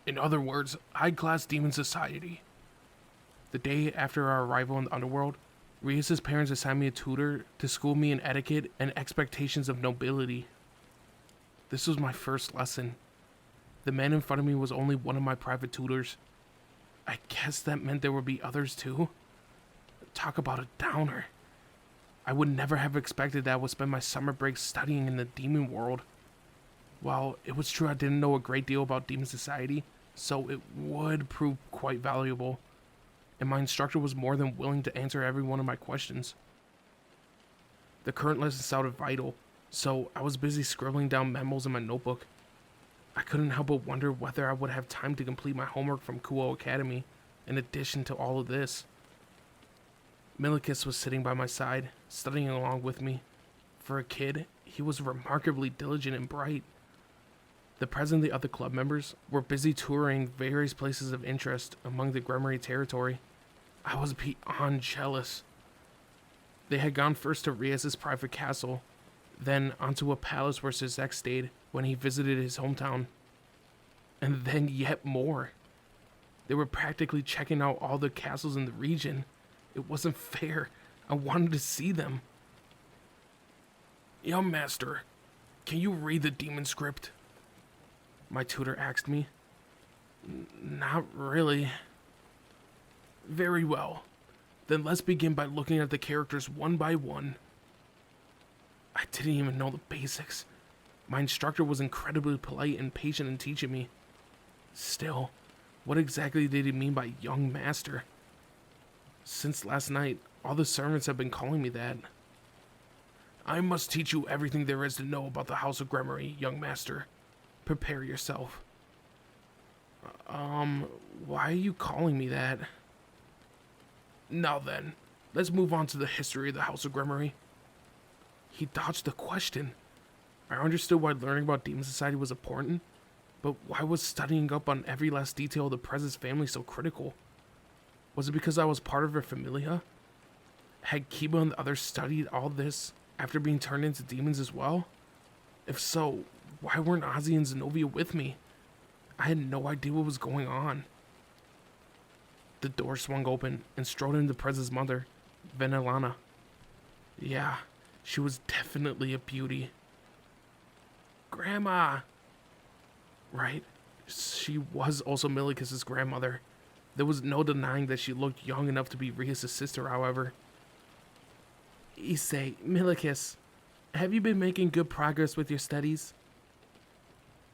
In other words, high-class demon society. The day after our arrival in the underworld, Rias' parents assigned me a tutor to school me in etiquette and expectations of nobility. This was my first lesson. The man in front of me was only one of my private tutors. I guess that meant there would be others too. Talk about a downer. I would never have expected that I would spend my summer break studying in the demon world. While it was true I didn't know a great deal about demon society, so it would prove quite valuable, and my instructor was more than willing to answer every one of my questions. The current lesson sounded vital, so I was busy scribbling down memos in my notebook. I couldn't help but wonder whether I would have time to complete my homework from Kuo Academy, in addition to all of this. Milikis was sitting by my side, studying along with me. For a kid, he was remarkably diligent and bright. The president and the other club members were busy touring various places of interest among the Gremory territory. I was beyond jealous. They had gone first to Rias' private castle, then onto a palace where Sir stayed when he visited his hometown. And then yet more. They were practically checking out all the castles in the region. It wasn't fair. I wanted to see them. Young master, can you read the demon script? My tutor asked me. Not really. Very well. Then let's begin by looking at the characters one by one. I didn't even know the basics. My instructor was incredibly polite and patient in teaching me. Still, what exactly did he mean by young master? Since last night, all the servants have been calling me that. I must teach you everything there is to know about the House of Gremory, young master. Prepare yourself. Why are you calling me that? Now then, let's move on to the history of the House of Gremory. He dodged the question. I understood why learning about Demon Society was important, but why was studying up on every last detail of the President's family so critical? Was it because I was part of her familia? Had Kiba and the others studied all this after being turned into demons as well? If so, why weren't Ozzy and Zenobia with me? I had no idea what was going on. The door swung open and strode in the Prez's mother, Venelana. Yeah, she was definitely a beauty. Grandma! Right, she was also Milikis' grandmother. There was no denying that she looked young enough to be Rias' sister, however. Issei, Milikis, have you been making good progress with your studies?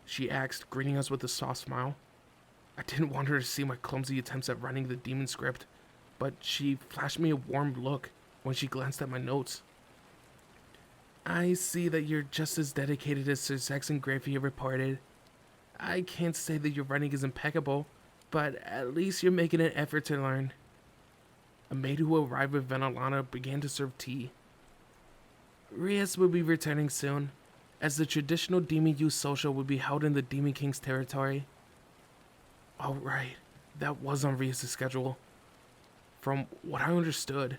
She asked, greeting us with a soft smile. I didn't want her to see my clumsy attempts at writing the demon script, but she flashed me a warm look when she glanced at my notes. I see that you're just as dedicated as Sir Saxon Grafia reported. I can't say that your writing is impeccable, but at least you're making an effort to learn. A maid who arrived with Venelana began to serve tea. Rias will be returning soon, as the traditional Demon Youth Social will be held in the Demon King's territory. Oh right, that was on Rias' schedule. From what I understood,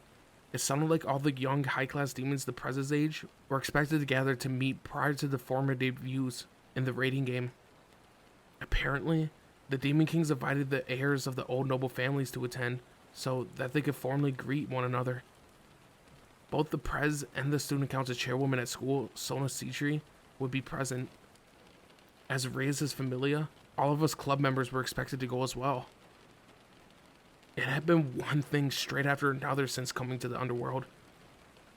it sounded like all the young high-class demons the Prez's age were expected to gather to meet prior to the former debuts in the raiding game. Apparently, the Demon Kings invited the heirs of the old noble families to attend, so that they could formally greet one another. Both the Prez and the student council chairwoman at school, Sona Citri, would be present. As Rias' familia, all of us club members were expected to go as well. It had been one thing straight after another since coming to the underworld.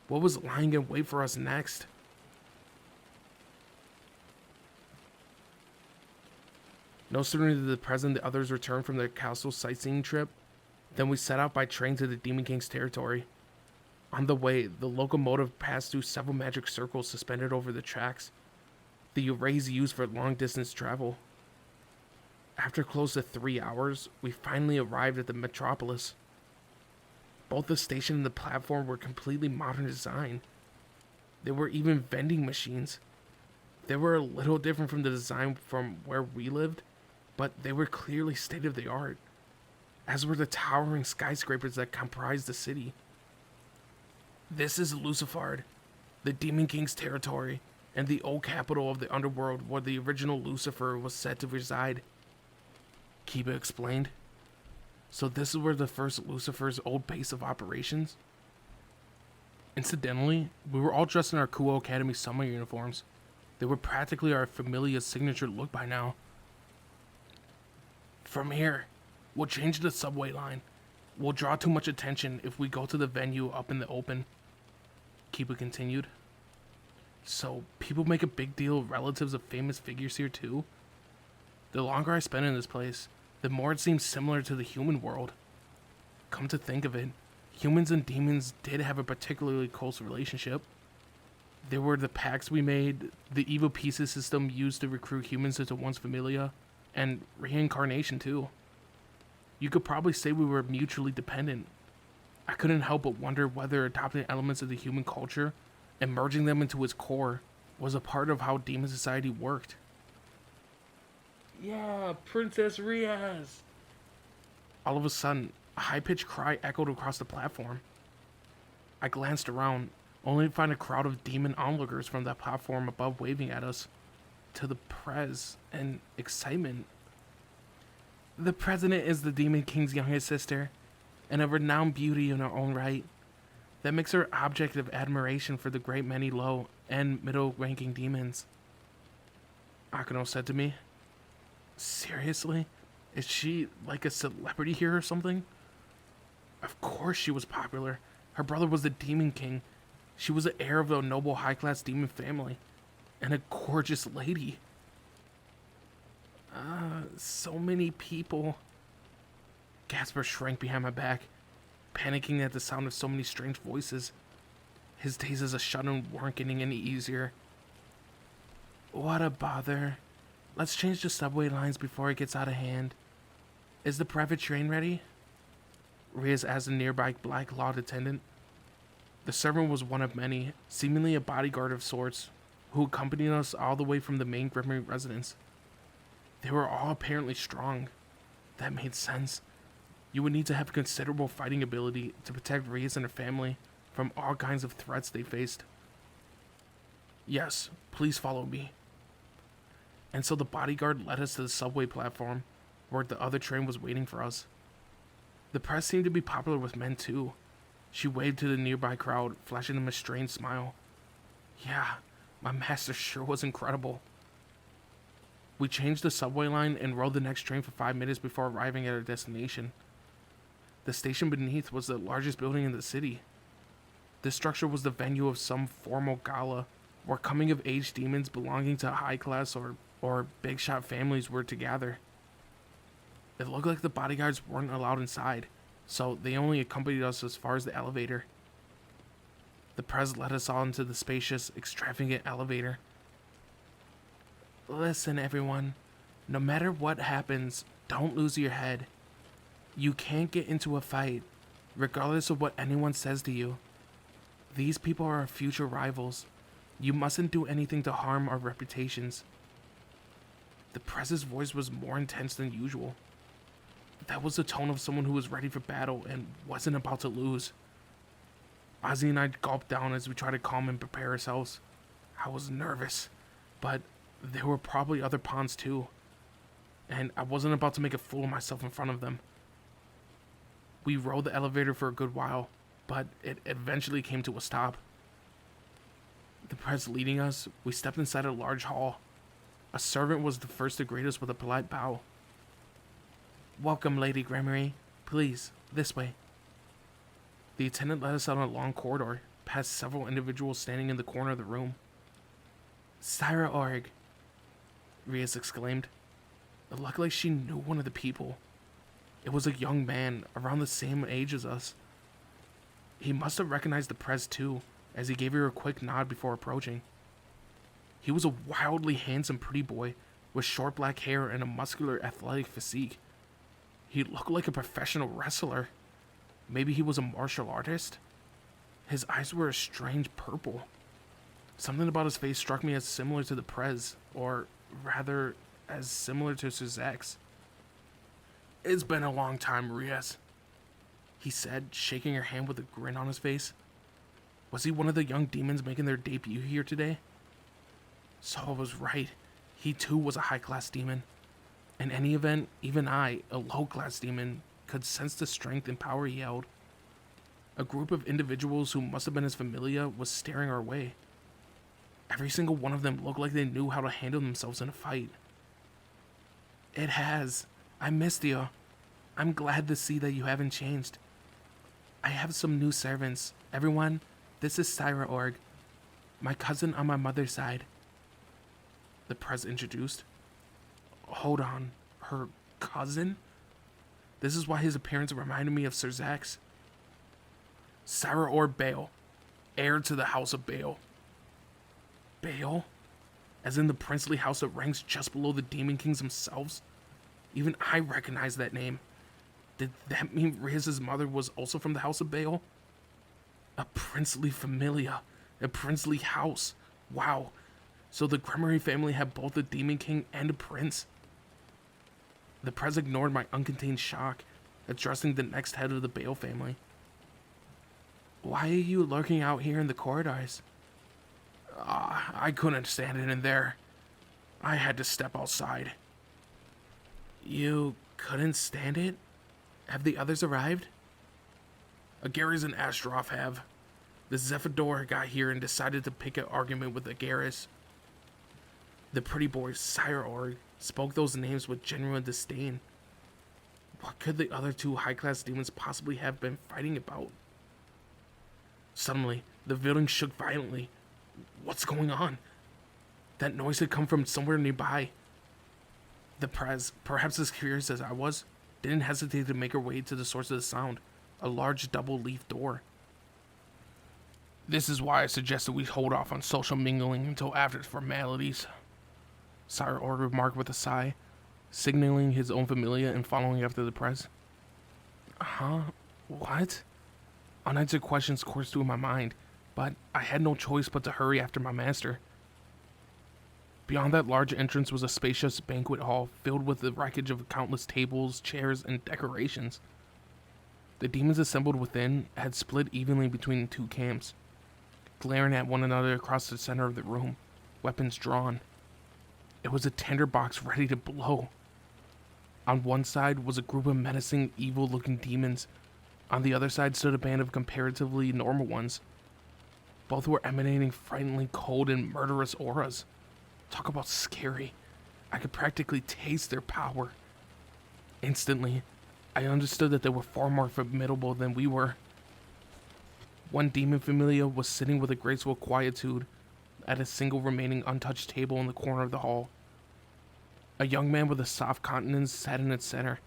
What was lying in wait for us next? No sooner did the President and the others return from their castle sightseeing trip than we set out by train to the Demon King's territory. On the way, the locomotive passed through several magic circles suspended over the tracks, the arrays used for long-distance travel. After close to 3 hours, we finally arrived at the metropolis. Both the station and the platform were completely modern design. There were even vending machines. They were a little different from the design from where we lived, but they were clearly state-of-the-art, as were the towering skyscrapers that comprised the city. This is Lucifard, the Demon King's territory, and the old capital of the underworld where the original Lucifer was said to reside. Kiba explained. So this is where the first Lucifer's old base of operations? Incidentally, we were all dressed in our Kuo Academy summer uniforms. They were practically our familia's signature look by now. From here, we'll change the subway line. We'll draw too much attention if we go to the venue up in the open. Kiba continued. So, people make a big deal of relatives of famous figures here too? The longer I spend in this place, the more it seems similar to the human world. Come to think of it, humans and demons did have a particularly close relationship. There were the pacts we made, the evil pieces system used to recruit humans into one's familia, and reincarnation too. You could probably say we were mutually dependent. I couldn't help but wonder whether adopting elements of the human culture and merging them into its core was a part of how demon society worked. Yeah, Princess Riaz! All of a sudden, a high-pitched cry echoed across the platform. I glanced around, only to find a crowd of demon onlookers from that platform above waving at us. To the prez and excitement. The president is the Demon King's youngest sister, and a renowned beauty in her own right. That makes her object of admiration for the great many low and middle-ranking demons. Akano said to me. Seriously? Is she like a celebrity here or something? Of course she was popular. Her brother was the Demon King. She was the heir of a noble high-class demon family. And a gorgeous lady. So many people. Gasper shrank behind my back, panicking at the sound of so many strange voices. His days as a shut-in weren't getting any easier. What a bother. Let's change the subway lines before it gets out of hand. Is the private train ready? Riaz asked a nearby black-clawed attendant. The servant was one of many, seemingly a bodyguard of sorts, who accompanied us all the way from the main Grimmery residence. They were all apparently strong. That made sense. You would need to have considerable fighting ability to protect Riaz and her family from all kinds of threats they faced. Yes, please follow me. And so the bodyguard led us to the subway platform, where the other train was waiting for us. The press seemed to be popular with men too. She waved to the nearby crowd, flashing them a strange smile. Yeah, my master sure was incredible. We changed the subway line and rode the next train for 5 minutes before arriving at our destination. The station beneath was the largest building in the city. This structure was the venue of some formal gala, where coming-of-age demons belonging to high-class or big-shot families were to gather. It looked like the bodyguards weren't allowed inside, so they only accompanied us as far as the elevator. The prez led us all into the spacious, extravagant elevator. Listen, everyone. No matter what happens, don't lose your head. You can't get into a fight, regardless of what anyone says to you. These people are our future rivals. You mustn't do anything to harm our reputations. The prez's voice was more intense than usual. That was the tone of someone who was ready for battle and wasn't about to lose. Ozzy and I gulped down as we tried to calm and prepare ourselves. I was nervous, but there were probably other pawns too, and I wasn't about to make a fool of myself in front of them. We rode the elevator for a good while, but it eventually came to a stop. The prez leading us, we stepped inside a large hall. A servant was the first to greet us with a polite bow. Welcome, Lady Grimmery. Please, this way. The attendant led us out on a long corridor, past several individuals standing in the corner of the room. Sairaorg, Riaz exclaimed. It looked like she knew one of the people. It was a young man, around the same age as us. He must have recognized the prez too, as he gave her a quick nod before approaching. He was a wildly handsome pretty boy, with short black hair and a muscular athletic physique. He looked like a professional wrestler. Maybe he was a martial artist? His eyes were a strange purple. Something about his face struck me as similar to the prez, or rather, as similar to Suzek's. It's been a long time, Riaz, he said, shaking her hand with a grin on his face. Was he one of the young demons making their debut here today? So I was right. He too was a high-class demon. In any event, even I, a low-class demon, could sense the strength and power he held. A group of individuals who must have been his familia was staring our way. Every single one of them looked like they knew how to handle themselves in a fight. It has. I missed you. I'm glad to see that you haven't changed. I have some new servants. Everyone, this is Sairaorg, my cousin on my mother's side. The prez introduced. Hold on, her cousin? This is why his appearance reminded me of Sir Zack's. Sairaorg Bale, heir to the House of Bale. Bale? As in the princely house that ranks just below the Demon Kings themselves? Even I recognize that name. Did that mean Riaz's mother was also from the House of Bale? A princely familia, a princely house. Wow. So the Gremory family had both a Demon King and a prince? The prez ignored my uncontained shock, addressing the next head of the Bale family. Why are you lurking out here in the corridors? I couldn't stand it in there. I had to step outside. You couldn't stand it? Have the others arrived? Agaris and Astroff have. The Zephador got here and decided to pick an argument with Agaris. The pretty boy, Sairaorg, spoke those names with genuine disdain. What could the other two high-class demons possibly have been fighting about? Suddenly, the building shook violently. What's going on? That noise had come from somewhere nearby. The prez, perhaps as curious as I was, didn't hesitate to make her way to the source of the sound, a large double-leaf door. This is why I suggested we hold off on social mingling until after the formalities, Sairaorg remarked with a sigh, signaling his own familia and following after the prez. Huh? What? Unanswered questions coursed through my mind, but I had no choice but to hurry after my master. Beyond that large entrance was a spacious banquet hall filled with the wreckage of countless tables, chairs, and decorations. The demons assembled within had split evenly between two camps, glaring at one another across the center of the room, weapons drawn. It was a tinderbox ready to blow. On one side was a group of menacing, evil-looking demons. On the other side stood a band of comparatively normal ones. Both were emanating frighteningly cold and murderous auras. Talk about scary. I could practically taste their power. Instantly, I understood that they were far more formidable than we were. One demon familia was sitting with a graceful quietude at a single remaining untouched table in the corner of the hall. A young man with a soft countenance sat in its center,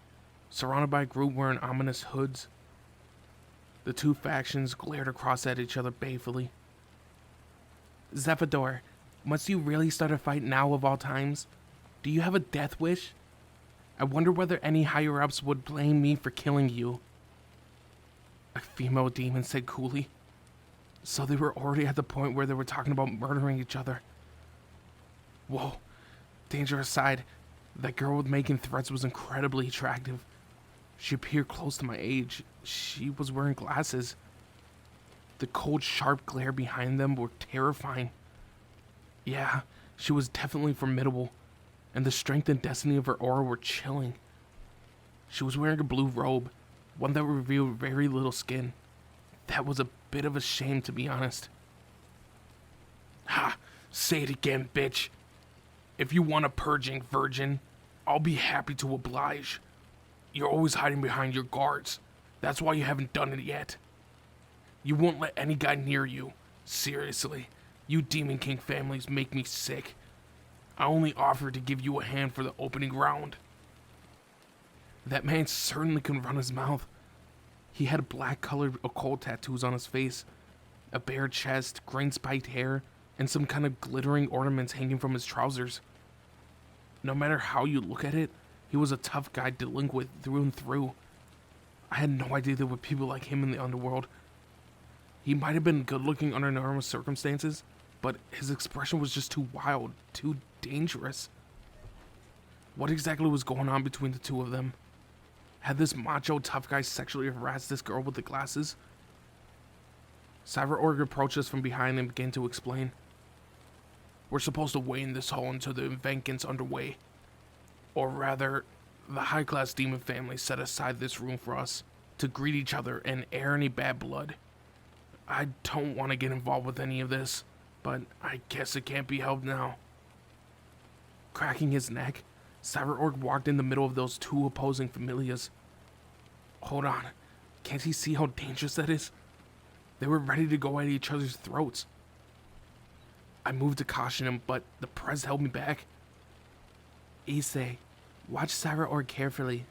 surrounded by a group wearing ominous hoods. The two factions glared across at each other balefully. Zephador, must you really start a fight now of all times? Do you have a death wish? I wonder whether any higher-ups would blame me for killing you. A female demon said coolly. So they were already at the point where they were talking about murdering each other. Whoa, danger aside, that girl with making threats was incredibly attractive. She appeared close to my age. She was wearing glasses. The cold, sharp glare behind them were terrifying. Yeah, she was definitely formidable, and the strength and destiny of her aura were chilling. She was wearing a blue robe, one that revealed very little skin. That was a bit of a shame, to be honest. Ha! Say it again, bitch. If you want a purging virgin, I'll be happy to oblige. You're always hiding behind your guards. That's why you haven't done it yet. You won't let any guy near you. Seriously, you Demon King families make me sick. I only offered to give you a hand for the opening round. That man certainly can run his mouth. He had black-colored occult tattoos on his face, a bare chest, green-spiked hair, and some kind of glittering ornaments hanging from his trousers. No matter how you look at it, he was a tough guy delinquent through and through. I had no idea there were people like him in the underworld. He might have been good-looking under normal circumstances, but his expression was just too wild, too dangerous. What exactly was going on between the two of them? Had this macho tough guy sexually harassed this girl with the glasses? Sairaorg approached us from behind and began to explain. We're supposed to wait in this hall until the event gets underway. Or rather, the high-class demon family set aside this room for us to greet each other and air any bad blood. I don't want to get involved with any of this, but I guess it can't be helped now. Cracking his neck, Sairaorg walked in the middle of those two opposing familias. Hold on, can't he see how dangerous that is? They were ready to go at each other's throats. I moved to caution him, but the prez held me back. Issei, watch Sairaorg carefully.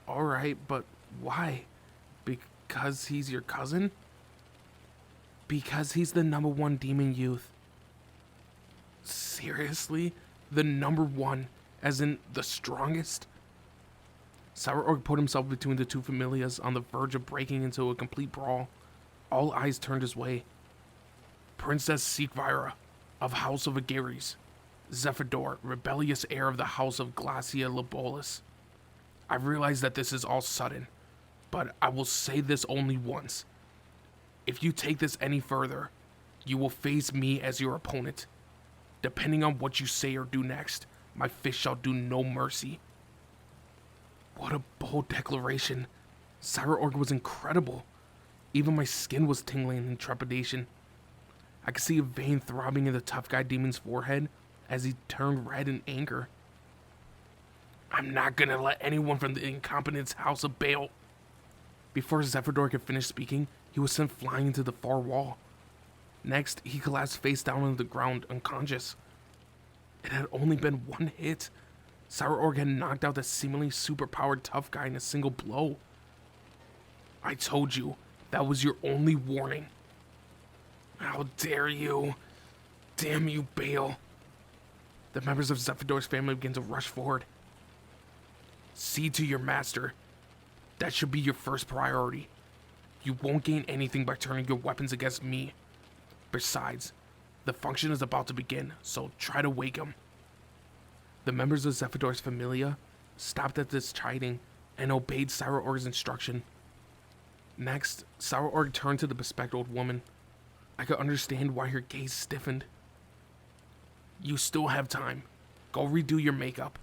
Alright, but why? Because he's your cousin? Because he's the #1 demon youth. Seriously? The #1, as in the strongest? Sairaorg put himself between the two familias on the verge of breaking into a complete brawl. All eyes turned his way. Princess Sikvira, of House of Agares. Zephador, rebellious heir of the House of Glacia Labolis. I realize that this is all sudden, but I will say this only once. If you take this any further, you will face me as your opponent. Depending on what you say or do next, my fist shall do no mercy. What a bold declaration. Sairaorg was incredible. Even my skin was tingling in trepidation. I could see a vein throbbing in the tough guy demon's forehead as he turned red in anger. I'm not gonna let anyone from the incompetence House of Baal. Before Zephador could finish speaking, he was sent flying into the far wall. Next, he collapsed face down on the ground, unconscious. It had only been one hit. Sairaorg had knocked out the seemingly superpowered tough guy in a single blow. I told you, that was your only warning. How dare you? Damn you, Baal. The members of Zephador's family began to rush forward. See to your master. That should be your first priority. You won't gain anything by turning your weapons against me. Besides, the function is about to begin, so try to wake him. The members of Zephador's familia stopped at this chiding and obeyed Sairaorg's instruction. Next, Sairaorg turned to the bespectacled woman. I could understand why her gaze stiffened. You still have time. Go redo your makeup.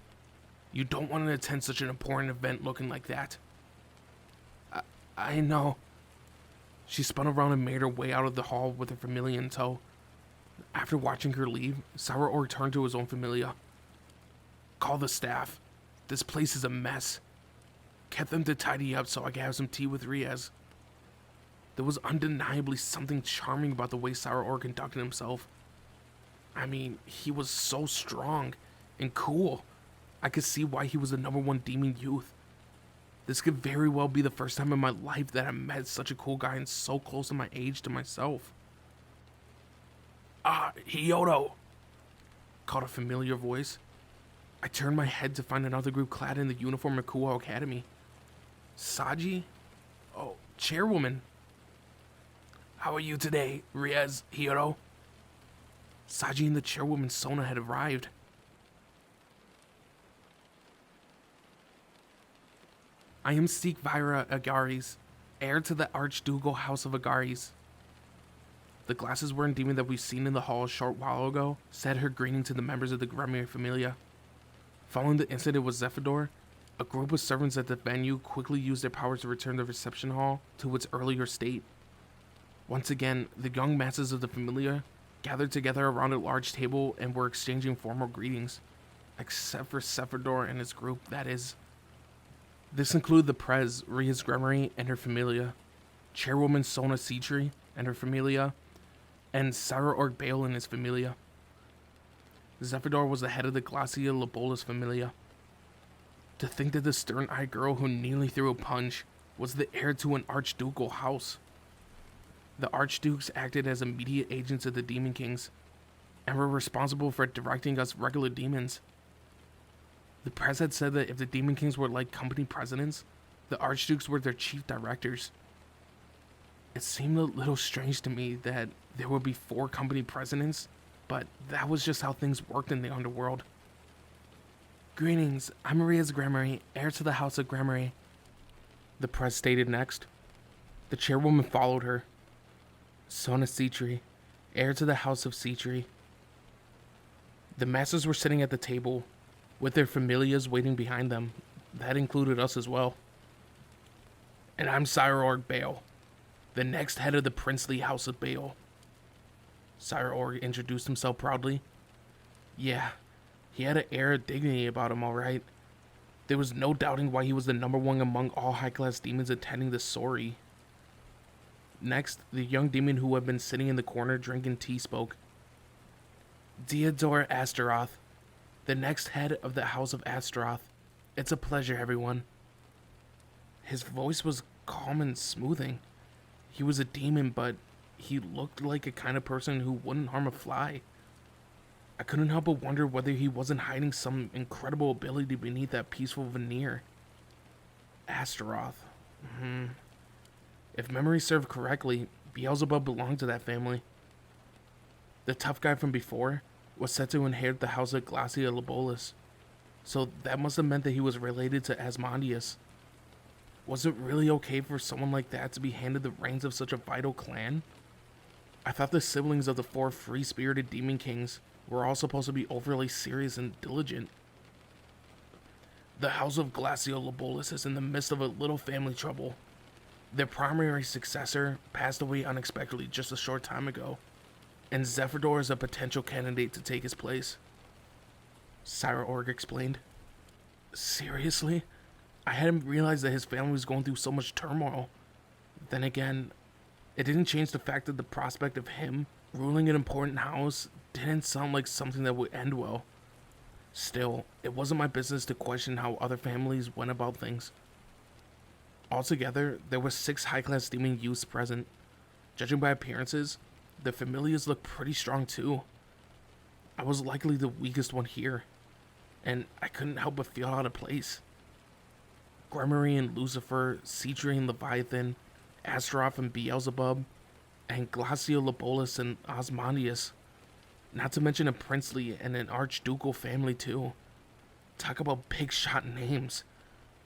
You don't want to attend such an important event looking like that. I know. She spun around and made her way out of the hall with her familia in tow. After watching her leave, Sairaorg turned to his own familia. Call the staff. This place is a mess. Get them to tidy up so I can have some tea with Riaz. There was undeniably something charming about the way Sairaorg conducted himself. I mean, he was so strong and cool. I could see why he was the #1 demon youth. This could very well be the first time in my life that I met such a cool guy and so close in my age to myself. Hyoto, called a familiar voice. I turned my head to find another group clad in the uniform of Kuo Academy. Saji? Oh, chairwoman. How are you today, Riaz, Hyoto? Saji and the chairwoman Sona had arrived. I am Sikvira Agares, heir to the Archducal House of Agares. The glasses-wearing demon that we've seen in the hall a short while ago said her greeting to the members of the Gremier Familia. Following the incident with Zephador, a group of servants at the venue quickly used their powers to return the reception hall to its earlier state. Once again, the young masses of the Familia gathered together around a large table and were exchanging formal greetings. Except for Zephador and his group, that is. This included the Prez, Riaz Gremery, and her Familia, Chairwoman Sona Citri and her Familia, and Sairaorg Baal and his Familia. Zephador was the head of the Glacia Labolis Familia. To think that the stern-eyed girl who nearly threw a punch was the heir to an archducal house. The archdukes acted as immediate agents of the Demon Kings, and were responsible for directing us regular demons. The press had said that if the Demon Kings were like company presidents, the archdukes were their chief directors. It seemed a little strange to me that there would be 4 company presidents, but that was just how things worked in the underworld. Greetings, I'm Maria's Gremery, heir to the House of Gremery, the press stated next. The chairwoman followed her. Sona Citri, heir to the House of Citri. The masters were sitting at the table, with their familias waiting behind them. That included us as well. And I'm Sairaorg Bale, the next head of the princely house of Bale. Sairaorg introduced himself proudly. Yeah, he had an air of dignity about him, alright. There was no doubting why he was the number one among all high-class demons attending the sorry. Next, the young demon who had been sitting in the corner drinking tea spoke. Deodor Astaroth, the next head of the House of Astaroth. It's a pleasure, everyone. His voice was calm and smoothing. He was a demon, but he looked like a kind of person who wouldn't harm a fly. I couldn't help but wonder whether he wasn't hiding some incredible ability beneath that peaceful veneer. Astaroth. If memory served correctly, Beelzebub belonged to that family. The tough guy from before was said to inherit the house of Glacia Lobolus, so that must have meant that he was related to Asmodeus. Was it really okay for someone like that to be handed the reins of such a vital clan? I thought the siblings of the 4 free-spirited demon kings were all supposed to be overly serious and diligent. The house of Glacia Lobolus is in the midst of a little family trouble. Their primary successor passed away unexpectedly just a short time ago, and Zephyrdor is a potential candidate to take his place. Sairaorg explained. Seriously? I hadn't realized that his family was going through so much turmoil. Then again, it didn't change the fact that the prospect of him ruling an important house didn't sound like something that would end well. Still, it wasn't my business to question how other families went about things. Altogether, there were 6 high-class demon youths present. Judging by appearances, the familiars looked pretty strong too. I was likely the weakest one here, and I couldn't help but feel out of place. Gremory and Lucifer, Cedri and Leviathan, Astaroth and Beelzebub, and Glacia Lobolus and Osmondius. Not to mention a princely and an archducal family too. Talk about big shot names.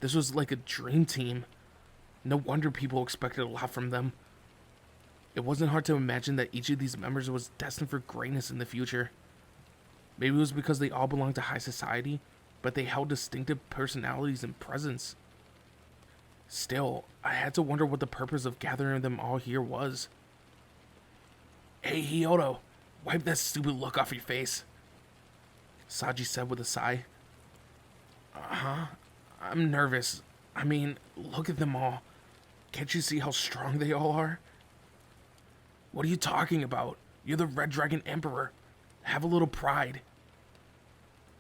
This was like a dream team. No wonder people expected a lot from them. It wasn't hard to imagine that each of these members was destined for greatness in the future. Maybe it was because they all belonged to high society, but they held distinctive personalities and presence. Still, I had to wonder what the purpose of gathering them all here was. Hey, Hyoto, wipe that stupid look off your face, Saji said with a sigh. I'm nervous. I mean, look at them all. Can't you see how strong they all are? What are you talking about? You're the Red Dragon Emperor. Have a little pride.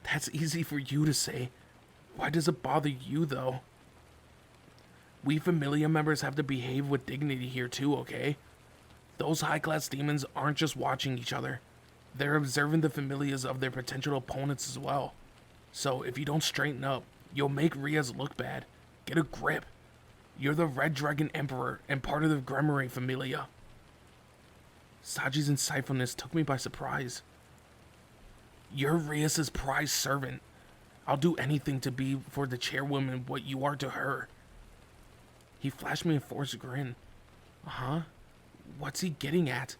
That's easy for you to say. Why does it bother you, though? We Familia members have to behave with dignity here too, okay? Those high-class demons aren't just watching each other. They're observing the Familias of their potential opponents as well. So if you don't straighten up, you'll make Riaz look bad. Get a grip. You're the Red Dragon Emperor and part of the Gremory Familia. Saji's insightfulness took me by surprise. You're Riaz's prized servant. I'll do anything to be for the chairwoman what you are to her. He flashed me a forced grin. What's he getting at?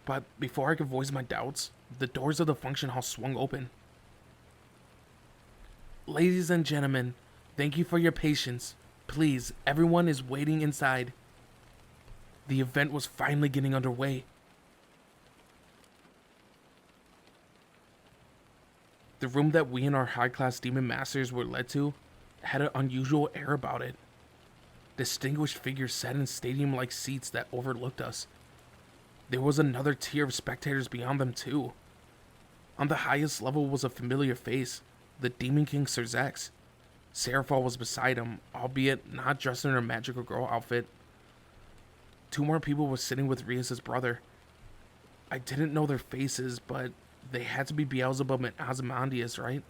But before I could voice my doubts, the doors of the function hall swung open. Ladies and gentlemen, thank you for your patience. Please, everyone is waiting inside. The event was finally getting underway. The room that we and our high-class demon masters were led to had an unusual air about it. Distinguished figures sat in stadium-like seats that overlooked us. There was another tier of spectators beyond them too. On the highest level was a familiar face, the Demon King Serzex. Seraphal was beside him, albeit not dressed in her magical girl outfit. 2 more people were sitting with Riaz's brother. I didn't know their faces, but they had to be Beelzebub and Ozymandias, right?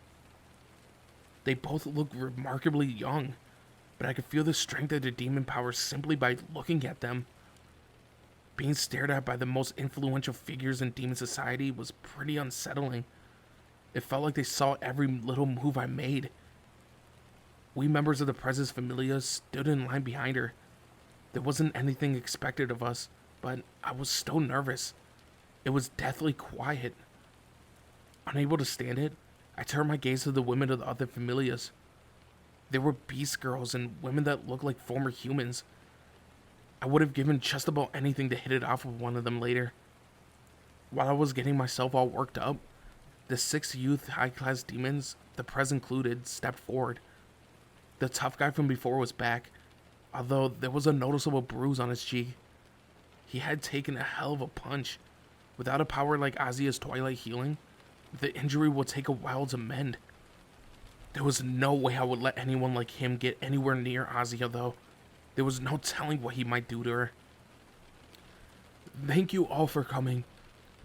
They both looked remarkably young, but I could feel the strength of their demon powers simply by looking at them. Being stared at by the most influential figures in demon society was pretty unsettling. It felt like they saw every little move I made. We members of the Preses Familia stood in line behind her. There wasn't anything expected of us, but I was still nervous. It was deathly quiet. Unable to stand it, I turned my gaze to the women of the other familias. They were beast girls and women that looked like former humans. I would have given just about anything to hit it off with one of them later. While I was getting myself all worked up, the 6 youth high-class demons, the Prez included, stepped forward. The tough guy from before was back, although there was a noticeable bruise on his cheek. He had taken a hell of a punch. Without a power like Azia's Twilight Healing, the injury would take a while to mend. There was no way I would let anyone like him get anywhere near Azia, though. There was no telling what he might do to her. Thank you all for coming.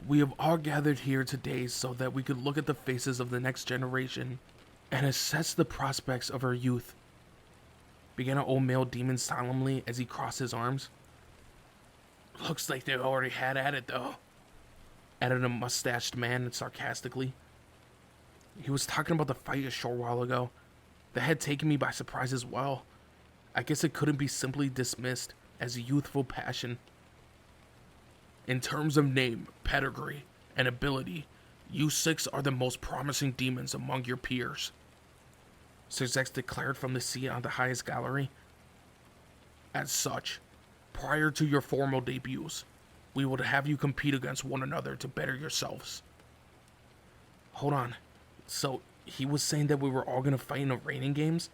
We have all gathered here today so that we could look at the faces of the next generation and assess the prospects of our youth, began an old male demon solemnly as he crossed his arms. Looks like they already had at it, though, added a mustached man sarcastically. He was talking about the fight a short while ago. That had taken me by surprise as well. I guess it couldn't be simply dismissed as youthful passion. In terms of name, pedigree, and ability, you 6 are the most promising demons among your peers, Sir Zex declared from the seat on the highest gallery. As such, prior to your formal debuts, we would have you compete against one another to better yourselves. Hold on, so he was saying that we were all gonna fight in the raining games?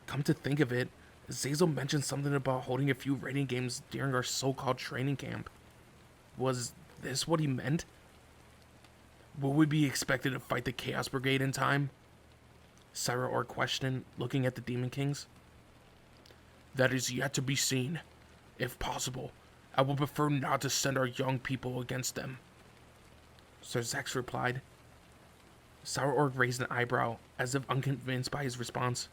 Come to think of it, Zazel mentioned something about holding a few raining games during our so-called training camp. Was this what he meant? Will we be expected to fight the Chaos Brigade in time? Sairaorg questioned, looking at the Demon Kings. That is yet to be seen. If possible, I would prefer not to send our young people against them, Sir Zex replied. Sairaorg raised an eyebrow, as if unconvinced by his response.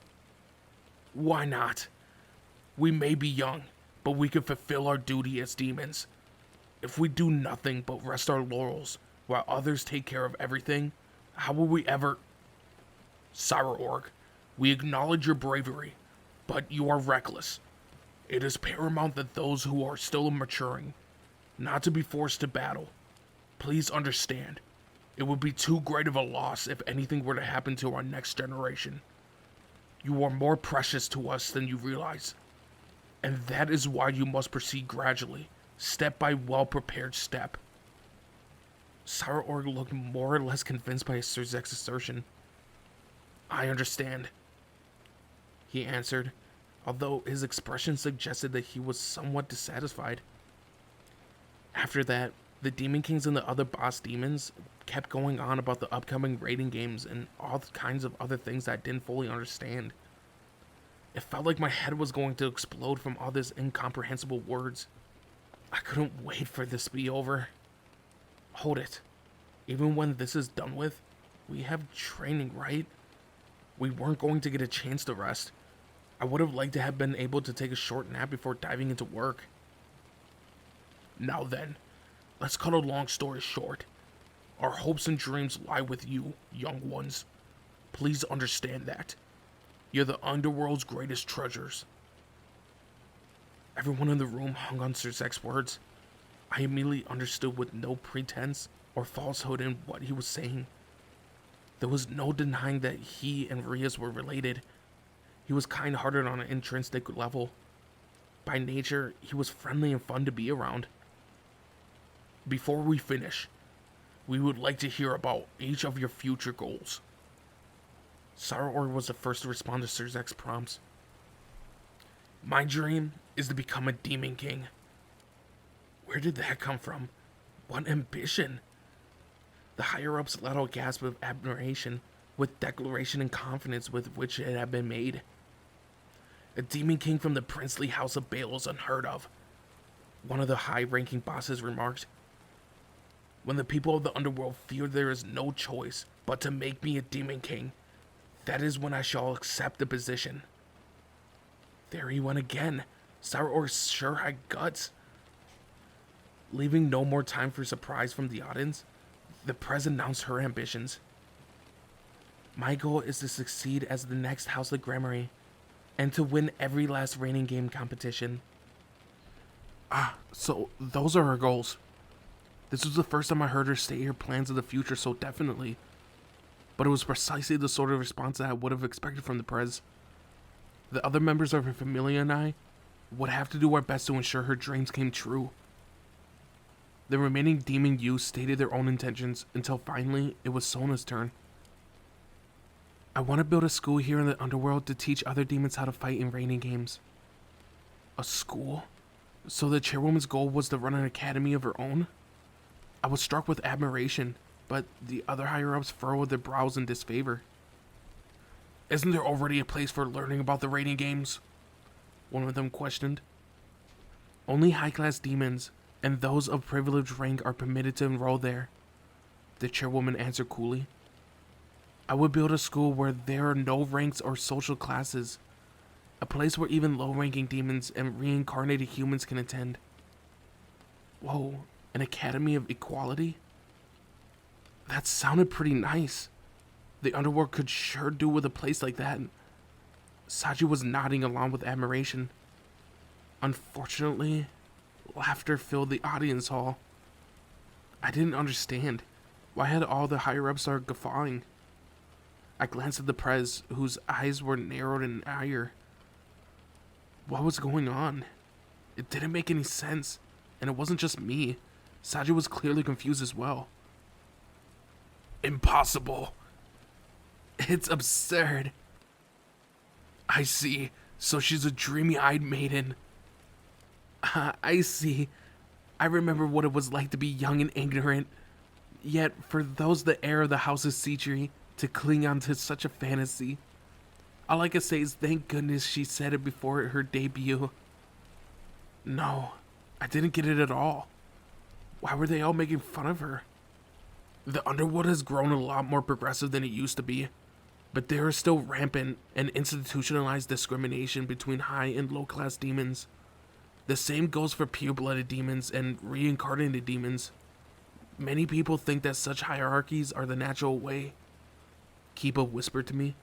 Why not? We may be young, but we can fulfill our duty as demons. If we do nothing but rest our laurels while others take care of everything, how will we ever... Sairaorg, we acknowledge your bravery, but you are reckless. It is paramount that those who are still maturing, not to be forced to battle. Please understand, it would be too great of a loss if anything were to happen to our next generation. You are more precious to us than you realize, and that is why you must proceed gradually, step by well-prepared step. Sairaorg looked more or less convinced by Sir Zek's assertion. I understand, he answered, although his expression suggested that he was somewhat dissatisfied. After that, the Demon Kings and the other boss demons kept going on about the upcoming raiding games and all kinds of other things that I didn't fully understand. It felt like my head was going to explode from all these incomprehensible words. I couldn't wait for this to be over. Hold it. Even when this is done with, we have training, right? We weren't going to get a chance to rest. I would have liked to have been able to take a short nap before diving into work. Now then, let's cut a long story short. Our hopes and dreams lie with you, young ones. Please understand that. You're the underworld's greatest treasures. Everyone in the room hung on Sir Zek's words. I immediately understood with no pretense or falsehood in what he was saying. There was no denying that he and Rias were related. He was kind-hearted on an intrinsic level. By nature, he was friendly and fun to be around. Before we finish, we would like to hear about each of your future goals. Sairaorg was the first to respond to Sir Zek's prompts. My dream is to become a Demon King. Where did that come from? What ambition? The higher-ups let out a gasp of admiration, with declaration and confidence with which it had been made. A Demon King from the princely house of Bale is unheard of, one of the high-ranking bosses remarked. When the people of the underworld fear there is no choice but to make me a Demon King, that is when I shall accept the position. There he went again. Sairaorg sure had guts. Leaving no more time for surprise from the audience, the Prez announced her ambitions. My goal is to succeed as the next House of Gramarye, and to win every last raining game competition. So those are our goals. This was the first time I heard her state her plans of the future so definitely, but it was precisely the sort of response that I would have expected from the Prez. The other members of her family and I would have to do our best to ensure her dreams came true. The remaining demon youths stated their own intentions until finally it was Sona's turn. I want to build a school here in the underworld to teach other demons how to fight in raining games. A school? So the chairwoman's goal was to run an academy of her own? I was struck with admiration, but the other higher-ups furrowed their brows in disfavor. Isn't there already a place for learning about the raining games? One of them questioned. Only high-class demons and those of privileged rank are permitted to enroll there, the chairwoman answered coolly. I would build a school where there are no ranks or social classes, a place where even low-ranking demons and reincarnated humans can attend. Whoa, an academy of equality? That sounded pretty nice. The underworld could sure do with a place like that. Saji was nodding along with admiration. Unfortunately, laughter filled the audience hall. I didn't understand. Why had all the higher-ups start guffawing? I glanced at the Prez, whose eyes were narrowed in ire. What was going on? It didn't make any sense, and it wasn't just me. Saji was clearly confused as well. Impossible. It's absurd. I see. So she's a dreamy-eyed maiden. I see. I remember what it was like to be young and ignorant. Yet, for those the heir of the House of Sitri to cling on to such a fantasy. All I can say is thank goodness she said it before her debut. No, I didn't get it at all. Why were they all making fun of her? The underworld has grown a lot more progressive than it used to be, but there is still rampant and institutionalized discrimination between high and low-class demons. The same goes for pure-blooded demons and reincarnated demons. Many people think that such hierarchies are the natural way. Kiba whispered to me.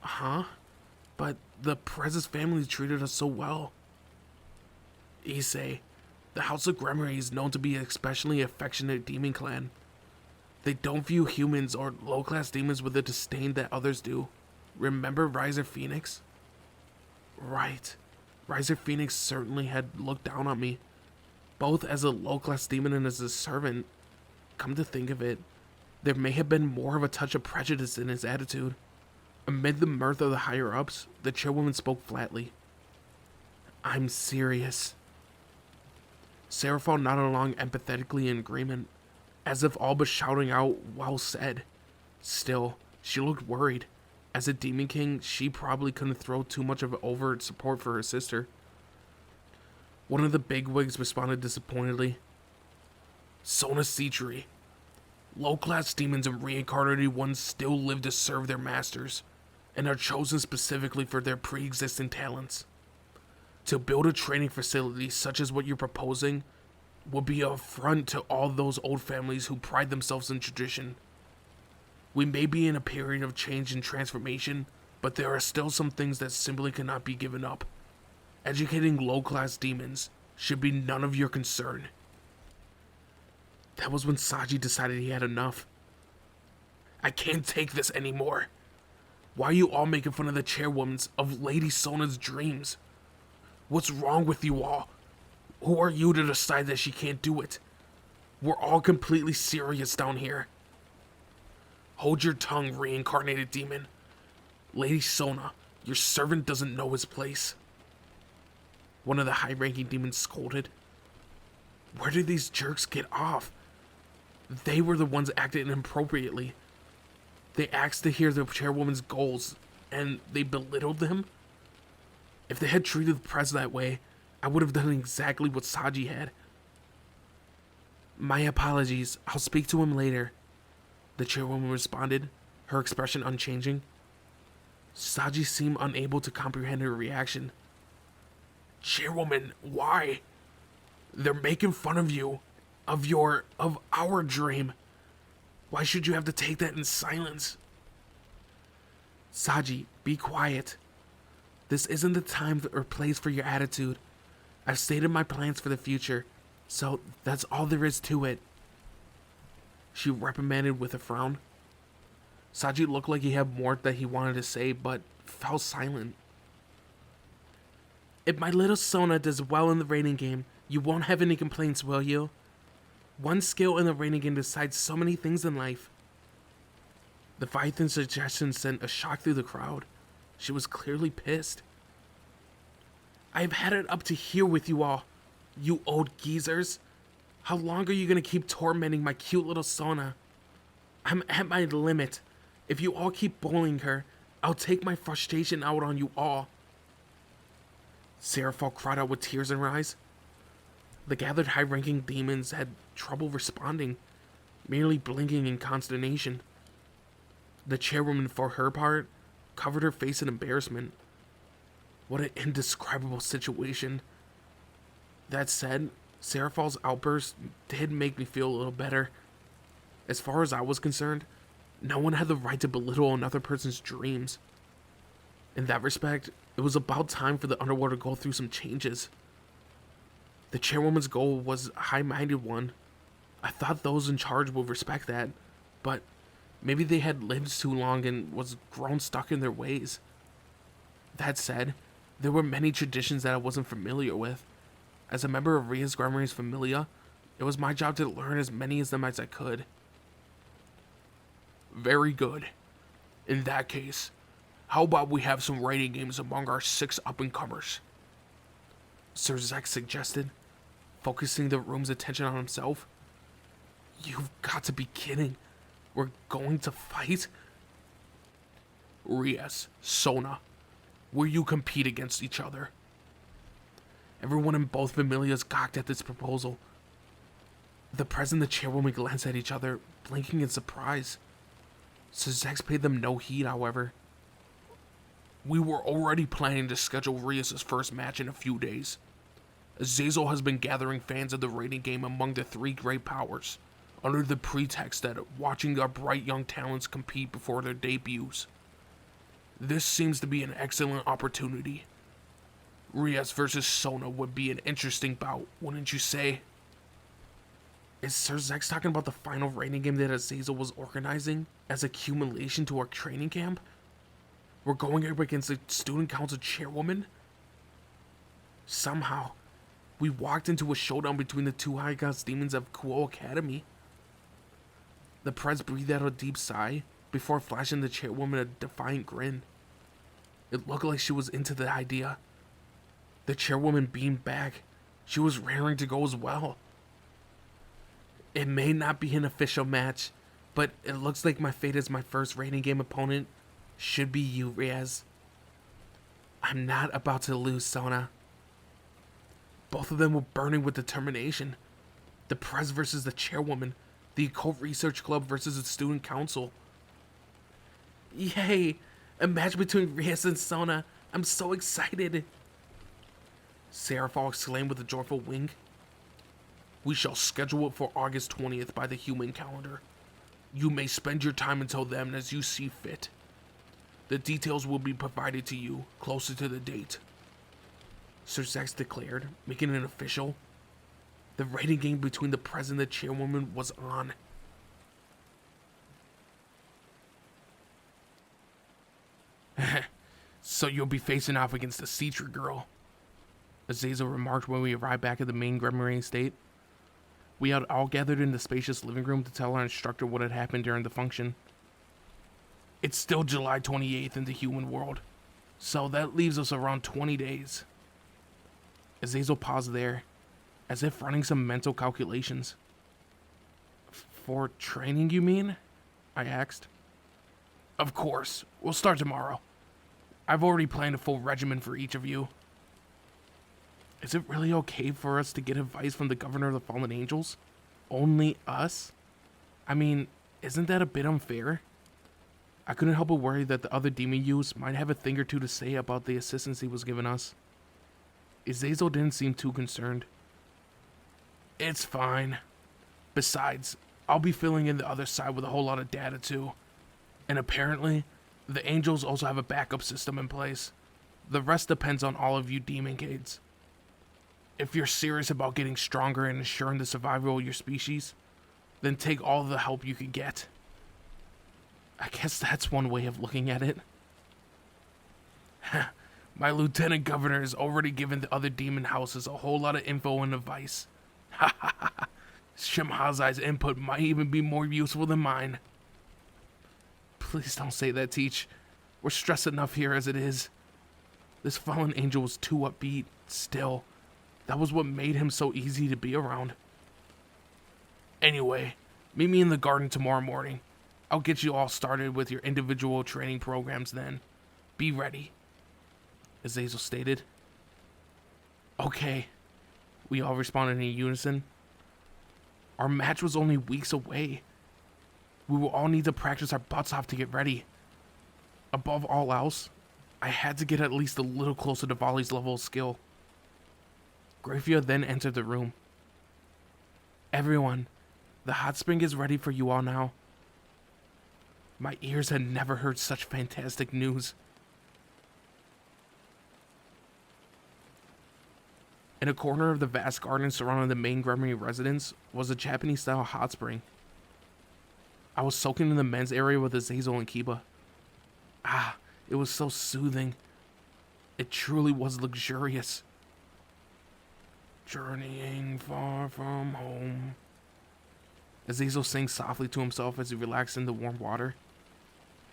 Huh? But the Prez's family treated us so well. Issei, the House of Gremory is known to be an especially affectionate demon clan. They don't view humans or low-class demons with the disdain that others do. Remember Riser Phoenix? Right. Riser Phoenix certainly had looked down on me, both as a low-class demon and as a servant. Come to think of it, there may have been more of a touch of prejudice in his attitude. Amid the mirth of the higher-ups, the chairwoman spoke flatly. I'm serious. Sairaorg nodded along empathetically in agreement, as if all but shouting out, well said. Still, she looked worried. As a demon king, she probably couldn't throw too much of overt support for her sister. One of the bigwigs responded disappointedly. Sona Sitri. Low-class demons and reincarnated ones still live to serve their masters, and are chosen specifically for their pre-existing talents. To build a training facility such as what you're proposing would be an affront to all those old families who pride themselves in tradition. We may be in a period of change and transformation, but there are still some things that simply cannot be given up. Educating low-class demons should be none of your concern. That was when Saji decided he had enough. I can't take this anymore. Why are you all making fun of the chairwoman's of Lady Sona's dreams? What's wrong with you all? Who are you to decide that she can't do it? We're all completely serious down here. Hold your tongue, reincarnated demon. Lady Sona, your servant doesn't know his place. One of the high-ranking demons scolded. Where did these jerks get off? They were the ones acting inappropriately. They asked to hear the chairwoman's goals, and they belittled them? If they had treated the press that way, I would have done exactly what Saji had. My apologies, I'll speak to him later, the chairwoman responded, her expression unchanging. Saji seemed unable to comprehend her reaction. Chairwoman, why? They're making fun of you, of our dream. Why should you have to take that in silence? Saji, be quiet. This isn't the time or place for your attitude. I've stated my plans for the future, so that's all there is to it. she reprimanded with a frown. Saji looked like he had more that he wanted to say, but fell silent. If my little Sona does well in the rating game, you won't have any complaints, will you? One skill in the rating game decides so many things in life. The Leviathan's suggestion sent a shock through the crowd. She was clearly pissed. I've had it up to here with you all, you old geezers. How long are you gonna keep tormenting my cute little Sona? I'm at my limit. If you all keep bullying her, I'll take my frustration out on you all. Sairaorg cried out with tears in her eyes. The gathered high-ranking demons had trouble responding, merely blinking in consternation. The chairwoman, for her part, covered her face in embarrassment. What an indescribable situation. That said, Sairaorg's outburst did make me feel a little better. As far as I was concerned, no one had the right to belittle another person's dreams. In that respect, it was about time for the underworld to go through some changes. The chairwoman's goal was a high-minded one. I thought those in charge would respect that, but maybe they had lived too long and was grown stuck in their ways. That said, there were many traditions that I wasn't familiar with. As a member of Ria's Grandma's Familia, it was my job to learn as many of them as I could. Very good. In that case, how about we have some rating games among our 6 up-and-comers? Sir Zex suggested, focusing the room's attention on himself. You've got to be kidding. We're going to fight? Rias, Sona, will you compete against each other? Everyone in both familias gawked at this proposal. The Prez and the chairwoman glanced at each other, blinking in surprise. Sir Zex paid them no heed, however. We were already planning to schedule Rias' first match in a few days. Azazel has been gathering fans of the rating game among the 3 great powers, under the pretext that watching our bright young talents compete before their debuts. This seems to be an excellent opportunity. Rias versus Sona would be an interesting bout, wouldn't you say? Is Sir Zex talking about the final rating game that Azazel was organizing as accumulation to our training camp? We're going up against the student council chairwoman? Somehow, we walked into a showdown between the 2 high gods demons of Kuo Academy. The Prez breathed out a deep sigh before flashing the chairwoman a defiant grin. It looked like she was into the idea. The chairwoman beamed back. She was raring to go as well. It may not be an official match, but it looks like my fate as my first rating game opponent should be you, Riaz. I'm not about to lose, Sona. Both of them were burning with determination. The Prez versus the chairwoman, the Occult Research Club versus the Student Council. Yay! A match between Riaz and Sona. I'm so excited. Sairaorg exclaimed with a joyful wink. We shall schedule it for August 20th by the human calendar. You may spend your time until then as you see fit. The details will be provided to you closer to the date. Sir Zex declared, making it official. The rating game between the Prez and the chairwoman was on. So you'll be facing off against the Citra girl, Azazel remarked when we arrived back at the main Gremlin estate. We had all gathered in the spacious living room to tell our instructor what had happened during the function. It's still July 28th in the human world, so that leaves us around 20 days. Azazel paused there, as if running some mental calculations. For training, you mean? I asked. Of course, we'll start tomorrow. I've already planned a full regimen for each of you. Is it really okay for us to get advice from the governor of the Fallen Angels? Only us? I mean, isn't that a bit unfair? I couldn't help but worry that the other demon youths might have a thing or two to say about the assistance he was giving us. Azazel didn't seem too concerned. It's fine. Besides, I'll be filling in the other side with a whole lot of data too. And apparently, the Angels also have a backup system in place. The rest depends on all of you demon kids. If you're serious about getting stronger and ensuring the survival of your species, then take all the help you could get. I guess that's one way of looking at it. My lieutenant governor has already given the other demon houses a whole lot of info and advice. Ha ha ha. Shimhazai's input might even be more useful than mine. Please don't say that, Teach. We're stressed enough here as it is. This fallen angel was too upbeat. Still, that was what made him so easy to be around. Anyway, meet me in the garden tomorrow morning. I'll get you all started with your individual training programs then. Be ready, Azazel stated. Okay, we all responded in unison. Our match was only weeks away. We will all need to practice our butts off to get ready. Above all else, I had to get at least a little closer to Volley's level of skill. Grafia then entered the room. Everyone, the hot spring is ready for you all now. My ears had never heard such fantastic news. In a corner of the vast garden surrounding the main Gremlin residence was a Japanese-style hot spring. I was soaking in the men's area with Azazel and Kiba. It was so soothing. It truly was luxurious. Journeying far from home. Azazel sang softly to himself as he relaxed in the warm water.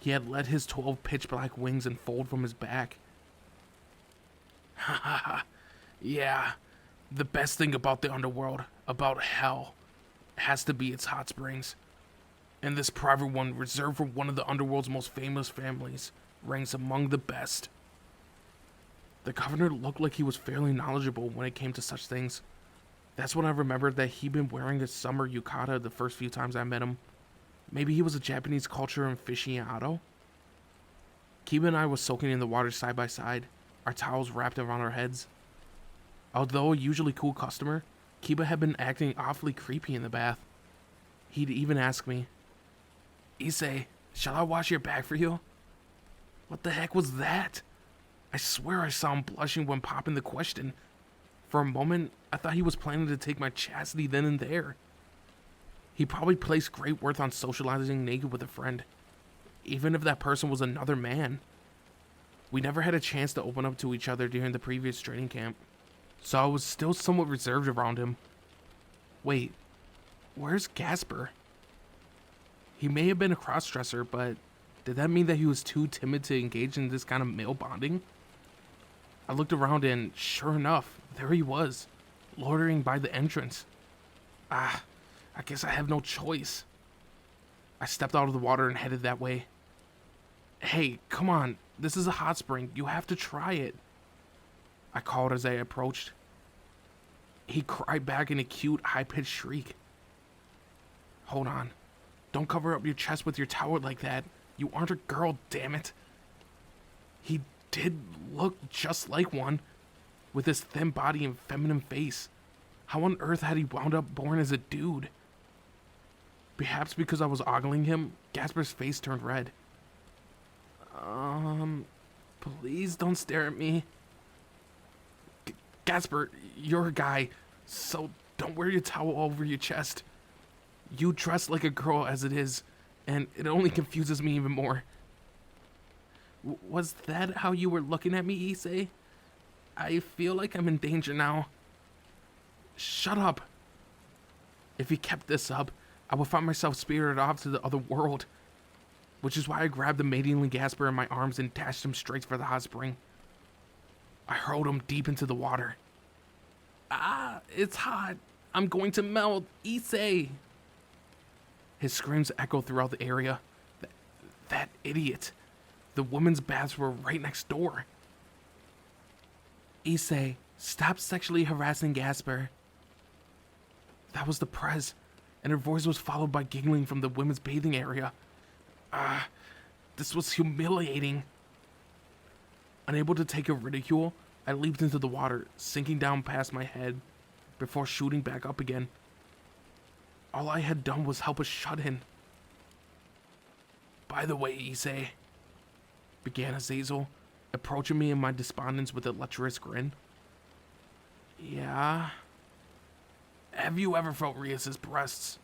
He had let his 12 pitch-black wings unfold from his back. Ha ha ha. Yeah, the best thing about the underworld, about hell, has to be its hot springs. And this private one, reserved for one of the underworld's most famous families, ranks among the best. The governor looked like he was fairly knowledgeable when it came to such things. That's when I remembered that he'd been wearing a summer yukata the first few times I met him. Maybe he was a Japanese culture aficionado? Kiba and I was soaking in the water side by side, our towels wrapped around our heads. Although a usually cool customer, Kiba had been acting awfully creepy in the bath. He'd even ask me, Issei, shall I wash your back for you? What the heck was that? I swear I saw him blushing when popping the question. For a moment, I thought he was planning to take my chastity then and there. He probably placed great worth on socializing naked with a friend, even if that person was another man. We never had a chance to open up to each other during the previous training camp, so I was still somewhat reserved around him. Wait, where's Gasper? He may have been a cross-dresser, but did that mean that he was too timid to engage in this kind of male bonding? I looked around and, sure enough, there he was, loitering by the entrance. I guess I have no choice. I stepped out of the water and headed that way. Hey, come on, this is a hot spring, you have to try it, I called as I approached. He cried back in a cute, high-pitched shriek. Hold on, don't cover up your chest with your towel like that. You aren't a girl, damn it. He did look just like one, with his thin body and feminine face. How on earth had he wound up born as a dude? Perhaps because I was ogling him, Gasper's face turned red. Please don't stare at me. Gasper, you're a guy, so don't wear your towel over your chest. You dress like a girl as it is, and it only confuses me even more. Was that how you were looking at me, Issei? I feel like I'm in danger now. Shut up. If he kept this up, I would find myself spirited off to the other world, which is why I grabbed the maidenly Gasper in my arms and dashed him straight for the hot spring. I hurled him deep into the water. It's hot. I'm going to melt. Issei. His screams echoed throughout the area. That idiot. The women's baths were right next door. Issei, stop sexually harassing Gasper. That was the prez, and her voice was followed by giggling from the women's bathing area. This was humiliating. Unable to take a ridicule, I leaped into the water, sinking down past my head, before shooting back up again. All I had done was help a shut-in. By the way, Issei, began Azazel, approaching me in my despondence with a lecherous grin. Yeah? Have you ever felt Rias's breasts?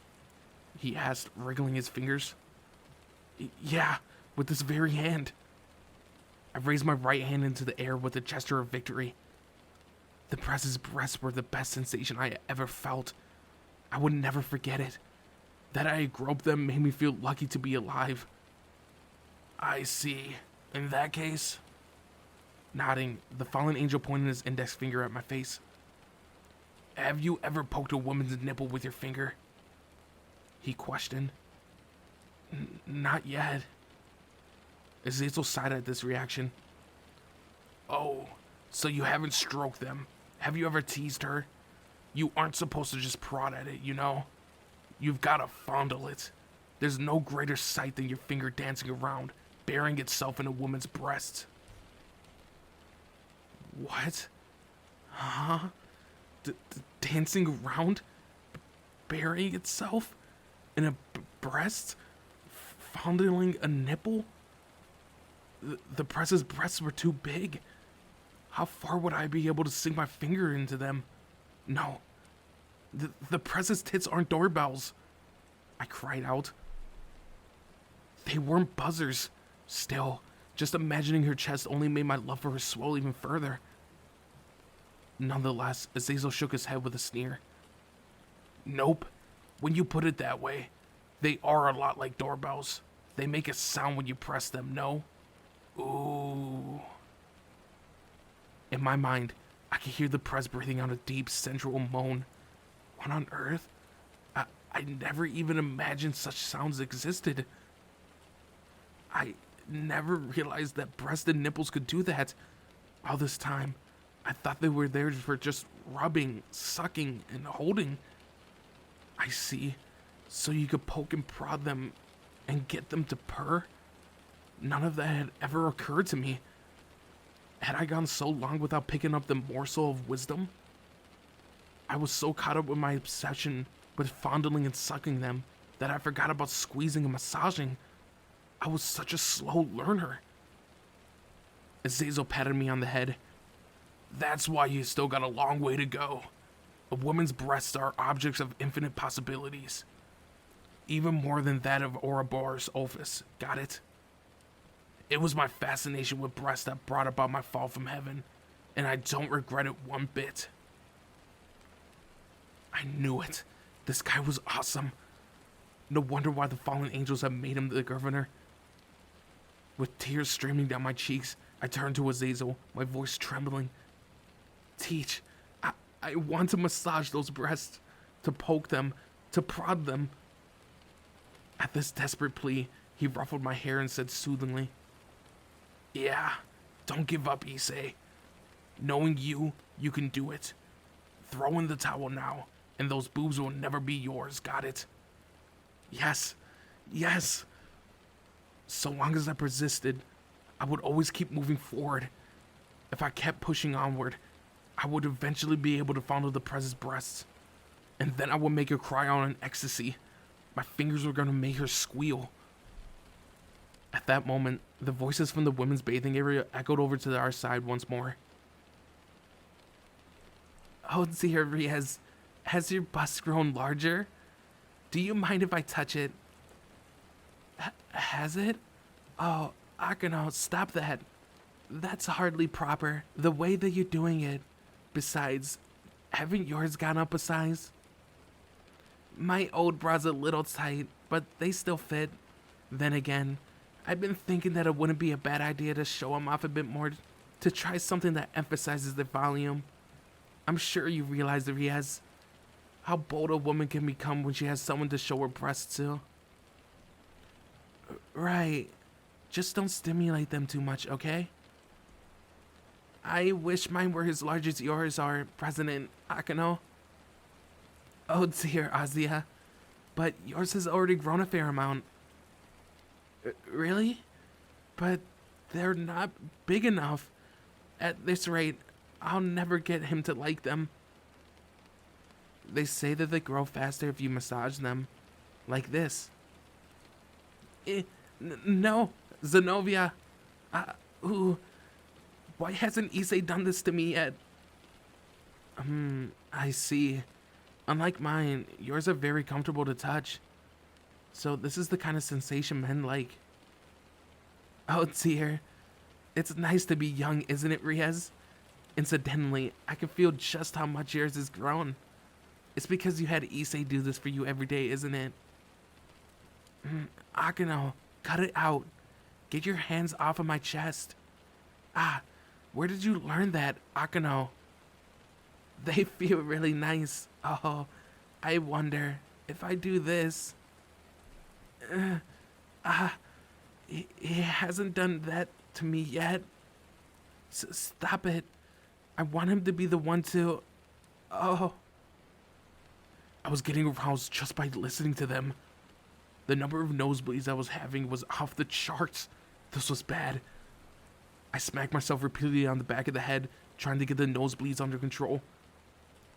he asked, wriggling his fingers. Yeah, with this very hand. I raised my right hand into the air with a gesture of victory. The press's breasts were the best sensation I ever felt. I would never forget it. That I had groped them made me feel lucky to be alive. I see. In that case... Nodding, the fallen angel pointed his index finger at my face. Have you ever poked a woman's nipple with your finger? He questioned. Not yet. Azazel sighed at this reaction. Oh, so you haven't stroked them. Have you ever teased her? You aren't supposed to just prod at it, you know? You've gotta fondle it. There's no greater sight than your finger dancing around, burying itself in a woman's breast. What? Huh? Dancing around? Burying itself? In a breast? Fondling a nipple? The press's breasts were too big. How far would I be able to sink my finger into them? No. The press's tits aren't doorbells. I cried out. They weren't buzzers. Still, just imagining her chest only made my love for her swell even further. Nonetheless, Azazel shook his head with a sneer. Nope. When you put it that way, they are a lot like doorbells. They make a sound when you press them, no? Ooh. In my mind, I could hear the press breathing out a deep, sensual moan. What on earth? I never even imagined such sounds existed. I never realized that breast and nipples could do that. All this time, I thought they were there for just rubbing, sucking, and holding. I see. So you could poke and prod them and get them to purr? None of that had ever occurred to me. Had I gone so long without picking up the morsel of wisdom? I was so caught up with my obsession with fondling and sucking them that I forgot about squeezing and massaging. I was such a slow learner. Azazel patted me on the head. That's why you still got a long way to go. A woman's breasts are objects of infinite possibilities. Even more than that of Ouroboros Ophis, got it? It was my fascination with breasts that brought about my fall from heaven, and I don't regret it one bit. I knew it. This guy was awesome. No wonder why the fallen angels have made him the governor. With tears streaming down my cheeks, I turned to Azazel, my voice trembling. Teach. I want to massage those breasts, to poke them, to prod them. At this desperate plea, he ruffled my hair and said soothingly, Yeah, don't give up, Issei. Knowing you can do it. Throw in the towel now, and those boobs will never be yours, got it? Yes, yes. So long as I persisted, I would always keep moving forward. If I kept pushing onward, I would eventually be able to fondle the press's breasts. And then I would make her cry out in ecstasy. My fingers were going to make her squeal. At that moment, the voices from the women's bathing area echoed over to our side once more. Oh dear, Riaz, has your bust grown larger? Do you mind if I touch it? Has it? Oh, Akano, stop that. That's hardly proper, the way that you're doing it. Besides, haven't yours gone up a size? My old bra's a little tight, but they still fit. Then again, I've been thinking that it wouldn't be a bad idea to show them off a bit more, to try something that emphasizes their volume. I'm sure you realize, Riaz, how bold a woman can become when she has someone to show her breasts to. Right. Just don't stimulate them too much, okay? I wish mine were as large as yours are, President Akano. Oh dear, Azia. But yours has already grown a fair amount. Really? But they're not big enough. At this rate, I'll never get him to like them. They say that they grow faster if you massage them. Like this. No, Zenobia. Why hasn't Issei done this to me yet? I see. Unlike mine, yours are very comfortable to touch. So this is the kind of sensation men like. Oh dear. It's nice to be young, isn't it, Riaz? Incidentally, I can feel just how much yours has grown. It's because you had Issei do this for you every day, isn't it? Akano, cut it out. Get your hands off of my chest. Ah, where did you learn that, Akano? They feel really nice. Oh, I wonder if I do this. He hasn't done that to me yet. Stop it. I want him to be the one to... Oh. I was getting aroused just by listening to them. The number of nosebleeds I was having was off the charts. This was bad. I smacked myself repeatedly on the back of the head, trying to get the nosebleeds under control.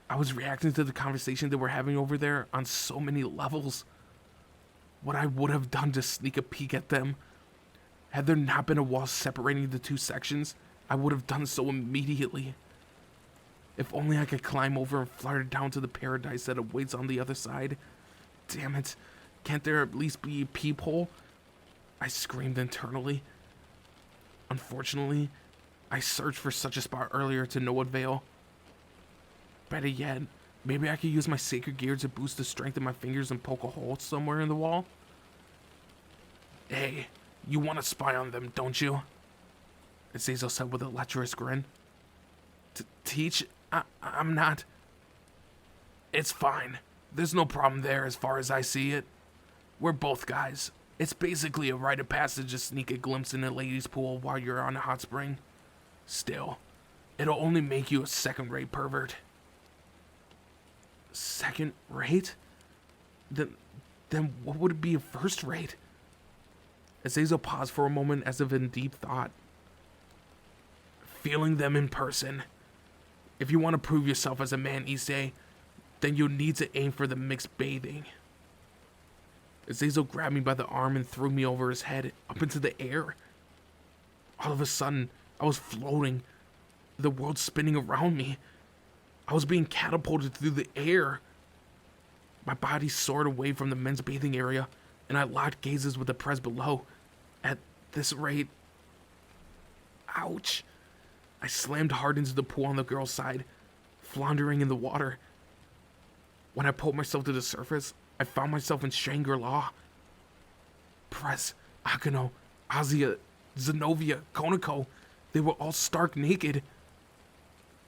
I was reacting to the conversation they were having over there on so many levels. What I would have done to sneak a peek at them. Had there not been a wall separating the two sections, I would have done so immediately. If only I could climb over and flutter down to the paradise that awaits on the other side. Damn it, can't there at least be a peephole? I screamed internally. Unfortunately, I searched for such a spot earlier to no avail. Better yet, maybe I could use my sacred gear to boost the strength of my fingers and poke a hole somewhere in the wall? Hey, you want to spy on them, don't you? Azazel said with a lecherous grin. Teach? I'm not. It's fine. There's no problem there as far as I see it. We're both guys. It's basically a rite of passage to sneak a glimpse in a ladies' pool while you're on a hot spring. Still, it'll only make you a second-rate pervert. Second-rate? Then what would it be a first-rate? Azazel paused for a moment as if in deep thought. Feeling them in person. If you want to prove yourself as a man, Issei, then you'll need to aim for the mixed bathing. Azazel grabbed me by the arm and threw me over his head, up into the air. All of a sudden, I was floating, the world spinning around me. I was being catapulted through the air. My body soared away from the men's bathing area, and I locked gazes with the press below. At this rate... Ouch! I slammed hard into the pool on the girl's side, floundering in the water. When I pulled myself to the surface, I found myself in Shangri-La. Press, Akano, Azia, Zenobia, Konako, they were all stark naked.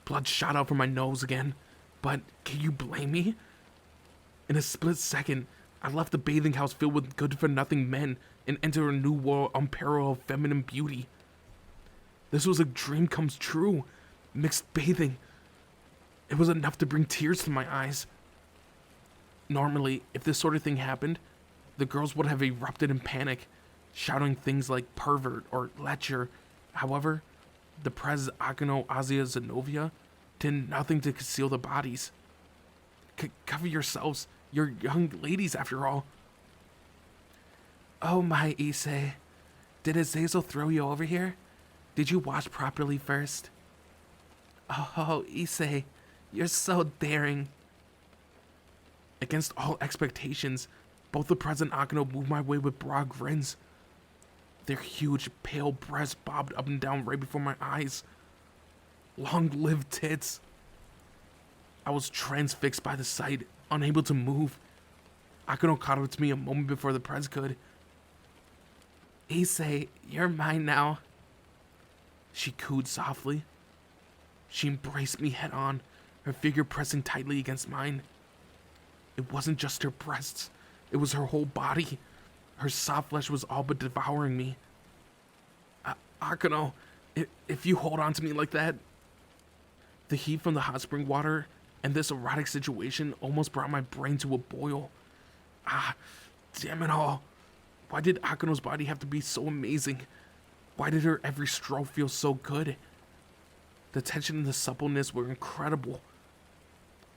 Blood shot out from my nose again, but can you blame me? In a split second, I left the bathing house filled with good-for-nothing men and entered a new world unparalleled feminine beauty. This was a dream comes true. Mixed bathing. It was enough to bring tears to my eyes. Normally, if this sort of thing happened, the girls would have erupted in panic, shouting things like pervert or lecher. However, the Prez, Akano, Azia, Zenobia did nothing to conceal the bodies. Cover yourselves. You're young ladies, after all. Oh my, Issei. Did Azazel throw you over here? Did you wash properly first? Oh, Issei, you're so daring. Against all expectations, both the Prez and Akano moved my way with broad grins. Their huge, pale breasts bobbed up and down right before my eyes. Long-lived tits. I was transfixed by the sight, unable to move. Akano caught up to me a moment before the Prez could. Issei, you're mine now. She cooed softly. She embraced me head on, her figure pressing tightly against mine. It wasn't just her breasts, it was her whole body. Her soft flesh was all but devouring me. Akano, if you hold on to me like that... The heat from the hot spring water and this erotic situation almost brought my brain to a boil. Damn it all. Why did Akano's body have to be so amazing? Why did her every stroke feel so good? The tension and the suppleness were incredible.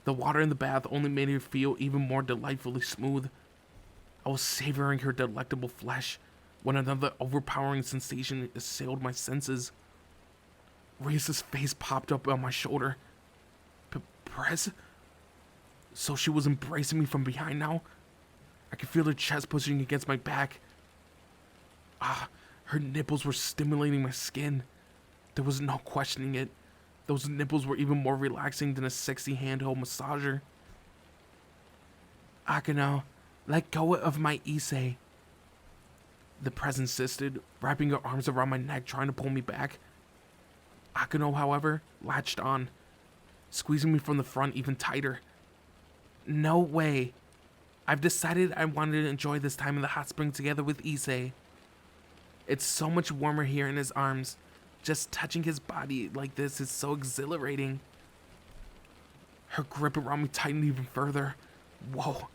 The water in the bath only made her feel even more delightfully smooth. I was savoring her delectable flesh when another overpowering sensation assailed my senses. Reese's face popped up on my shoulder. Prez? So she was embracing me from behind now? I could feel her chest pushing against my back. Her nipples were stimulating my skin. There was no questioning it. Those nipples were even more relaxing than a sexy handheld massager. Akano, let go of my Issei. The Pres insisted, wrapping her arms around my neck, trying to pull me back. Akano, however, latched on, squeezing me from the front even tighter. No way. I've decided I wanted to enjoy this time in the hot spring together with Issei. It's so much warmer here in his arms. Just touching his body like this is so exhilarating. Her grip around me tightened even further. Whoa,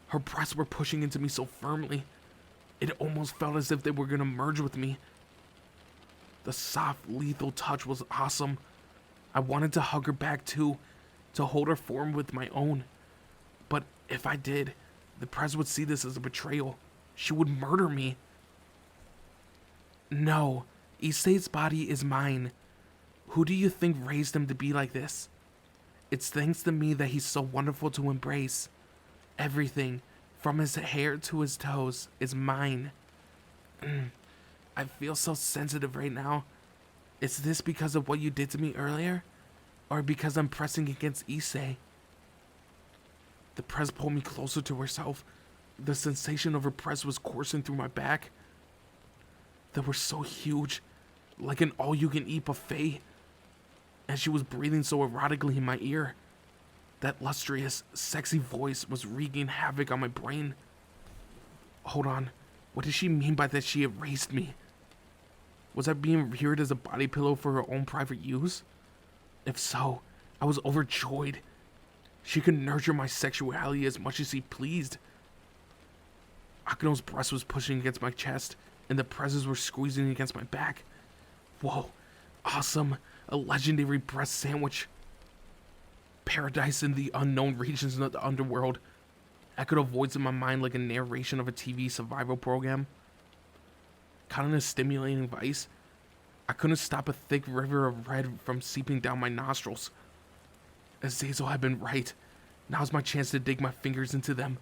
her breasts were pushing into me so firmly. It almost felt as if they were gonna merge with me. The soft, lethal touch was awesome. I wanted to hug her back too, to hold her form with my own. But if I did, the Pres would see this as a betrayal. She would murder me. No, Issei's body is mine. Who do you think raised him to be like this? It's thanks to me that he's so wonderful to embrace. Everything, from his hair to his toes, is mine. I feel so sensitive right now. Is this because of what you did to me earlier? Or because I'm pressing against Issei? The Pres pulled me closer to herself. The sensation of her press was coursing through my back. They were so huge, like an all-you-can-eat buffet. And she was breathing so erotically in my ear. That lustrous, sexy voice was wreaking havoc on my brain. Hold on, what did she mean by that she erased me? Was I being reared as a body pillow for her own private use? If so, I was overjoyed. She could nurture my sexuality as much as she pleased. Akano's breast was pushing against my chest, and the presses were squeezing against my back. Whoa, awesome, a legendary breast sandwich. Paradise in the unknown regions of the underworld echoed a voice in my mind like a narration of a TV survival program. Caught in a stimulating vice, I couldn't stop a thick river of red from seeping down my nostrils. Azazel had been right. Now's my chance to dig my fingers into them.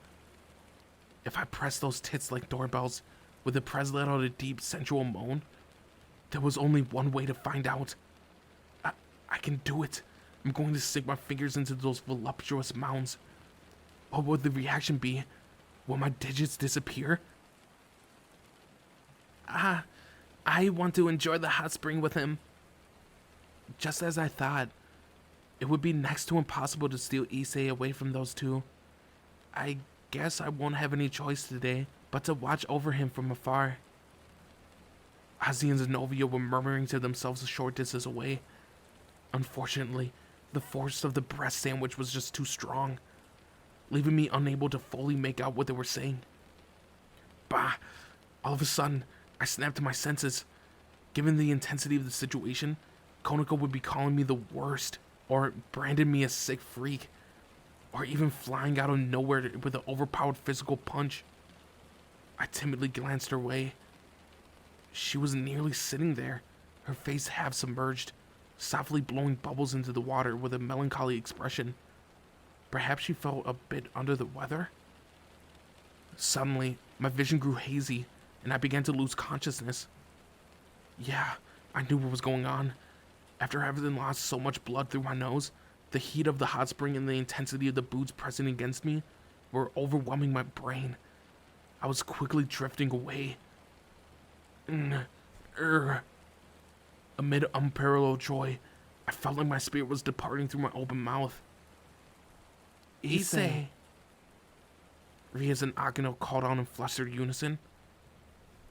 If I pressed those tits like doorbells, would the Pres let out a deep, sensual moan? There was only one way to find out. I can do it. I'm going to sink my fingers into those voluptuous mounds. What would the reaction be? Will my digits disappear? I want to enjoy the hot spring with him. Just as I thought. It would be next to impossible to steal Issei away from those two. I guess I won't have any choice today, but to watch over him from afar. Ozzy and Zenobia were murmuring to themselves a short distance away. Unfortunately, the force of the breast sandwich was just too strong, leaving me unable to fully make out what they were saying. Bah! All of a sudden, I snapped to my senses. Given the intensity of the situation, Konako would be calling me the worst, or branding me a sick freak, or even flying out of nowhere with an overpowered physical punch. I timidly glanced her way. She was nearly sitting there, her face half submerged, softly blowing bubbles into the water with a melancholy expression. Perhaps she felt a bit under the weather? Suddenly, my vision grew hazy, and I began to lose consciousness. Yeah, I knew what was going on. After having lost so much blood through my nose, the heat of the hot spring and the intensity of the boots pressing against me were overwhelming my brain. I was quickly drifting away. Amid unparalleled joy, I felt like my spirit was departing through my open mouth. Issei! Rias and Akano called out in flustered unison.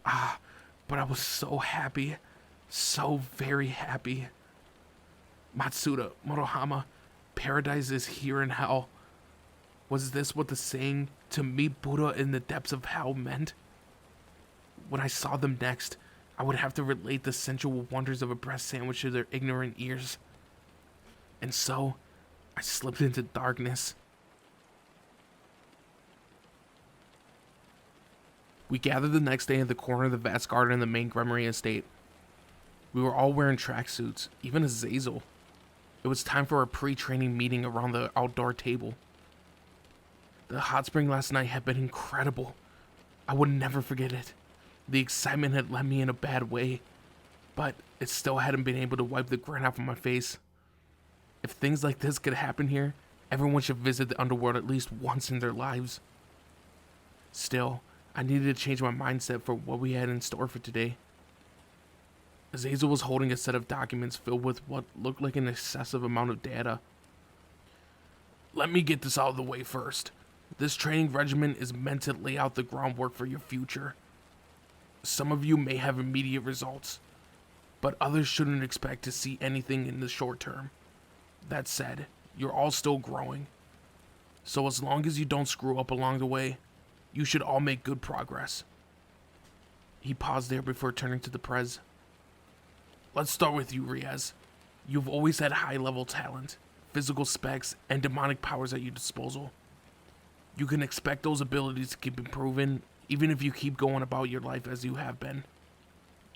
But I was so happy. So very happy. Matsuda, Morohama, paradise is here in hell. Was this what the saying, to meet Buddha in the depths of hell, meant? When I saw them next, I would have to relate the sensual wonders of a breast sandwich to their ignorant ears. And so, I slipped into darkness. We gathered the next day at the corner of the vast garden in the main Gremory estate. We were all wearing tracksuits, even Azazel. It was time for our pre-training meeting around the outdoor table. The hot spring last night had been incredible. I would never forget it. The excitement had led me in a bad way, but it still hadn't been able to wipe the grin off of my face. If things like this could happen here, everyone should visit the underworld at least once in their lives. Still, I needed to change my mindset for what we had in store for today. Azazel was holding a set of documents filled with what looked like an excessive amount of data. Let me get this out of the way first. This training regimen is meant to lay out the groundwork for your future. Some of you may have immediate results, but others shouldn't expect to see anything in the short term. That said, you're all still growing. So as long as you don't screw up along the way, you should all make good progress. He paused there before turning to the Prez. Let's start with you, Riaz. You've always had high-level talent, physical specs, and demonic powers at your disposal. You can expect those abilities to keep improving, even if you keep going about your life as you have been.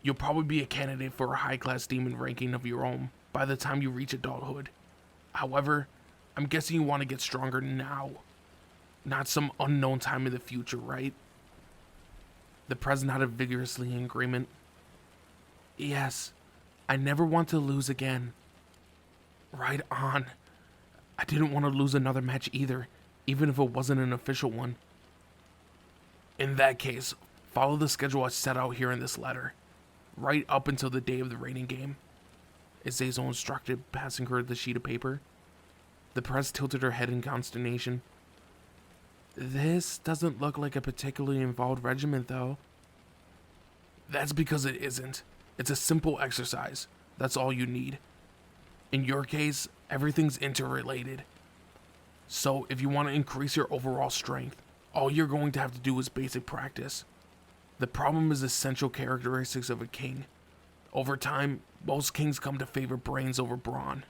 You'll probably be a candidate for a high-class demon ranking of your own by the time you reach adulthood. However, I'm guessing you want to get stronger now, not some unknown time in the future, right? The Prez nodded vigorously in agreement. Yes, I never want to lose again. Right on. I didn't want to lose another match either, even if it wasn't an official one. In that case, follow the schedule I set out here in this letter, right up until the day of the rating game. Azazel instructed, passing her the sheet of paper. The Prez tilted her head in consternation. This doesn't look like a particularly involved regiment, though. That's because it isn't. It's a simple exercise. That's all you need. In your case, everything's interrelated. So if you want to increase your overall strength, all you're going to have to do is basic practice. The problem is essential characteristics of a king. Over time, most kings come to favor brains over brawn.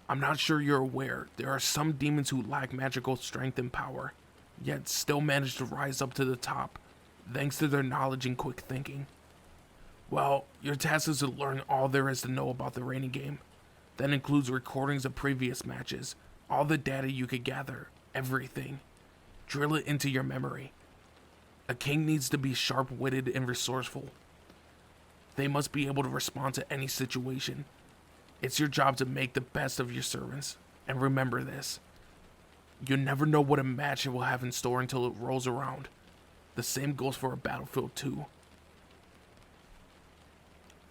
I'm not sure you're aware, there are some demons who lack magical strength and power, yet still manage to rise up to the top, thanks to their knowledge and quick thinking. Well, your task is to learn all there is to know about the reigning game. That includes recordings of previous matches, all the data you could gather, everything. Drill it into your memory. A king needs to be sharp-witted and resourceful. They must be able to respond to any situation. It's your job to make the best of your servants, and remember this. You never know what a match it will have in store until it rolls around. The same goes for a battlefield too.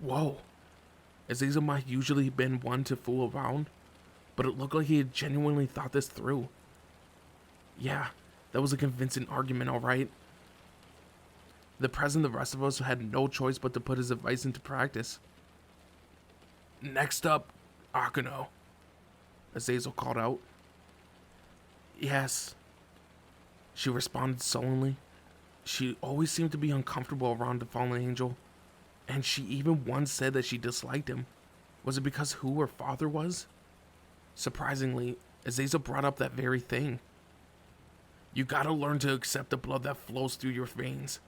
Whoa. Azazel might usually been one to fool around, but it looked like he had genuinely thought this through. Yeah, that was a convincing argument, alright. The Prez and the rest of us had no choice but to put his advice into practice. Next up, Akano, Azazel called out. Yes, she responded sullenly. She always seemed to be uncomfortable around the fallen angel, and she even once said that she disliked him. Was it because who her father was? Surprisingly, Azazel brought up that very thing. You gotta learn to accept the blood that flows through your veins.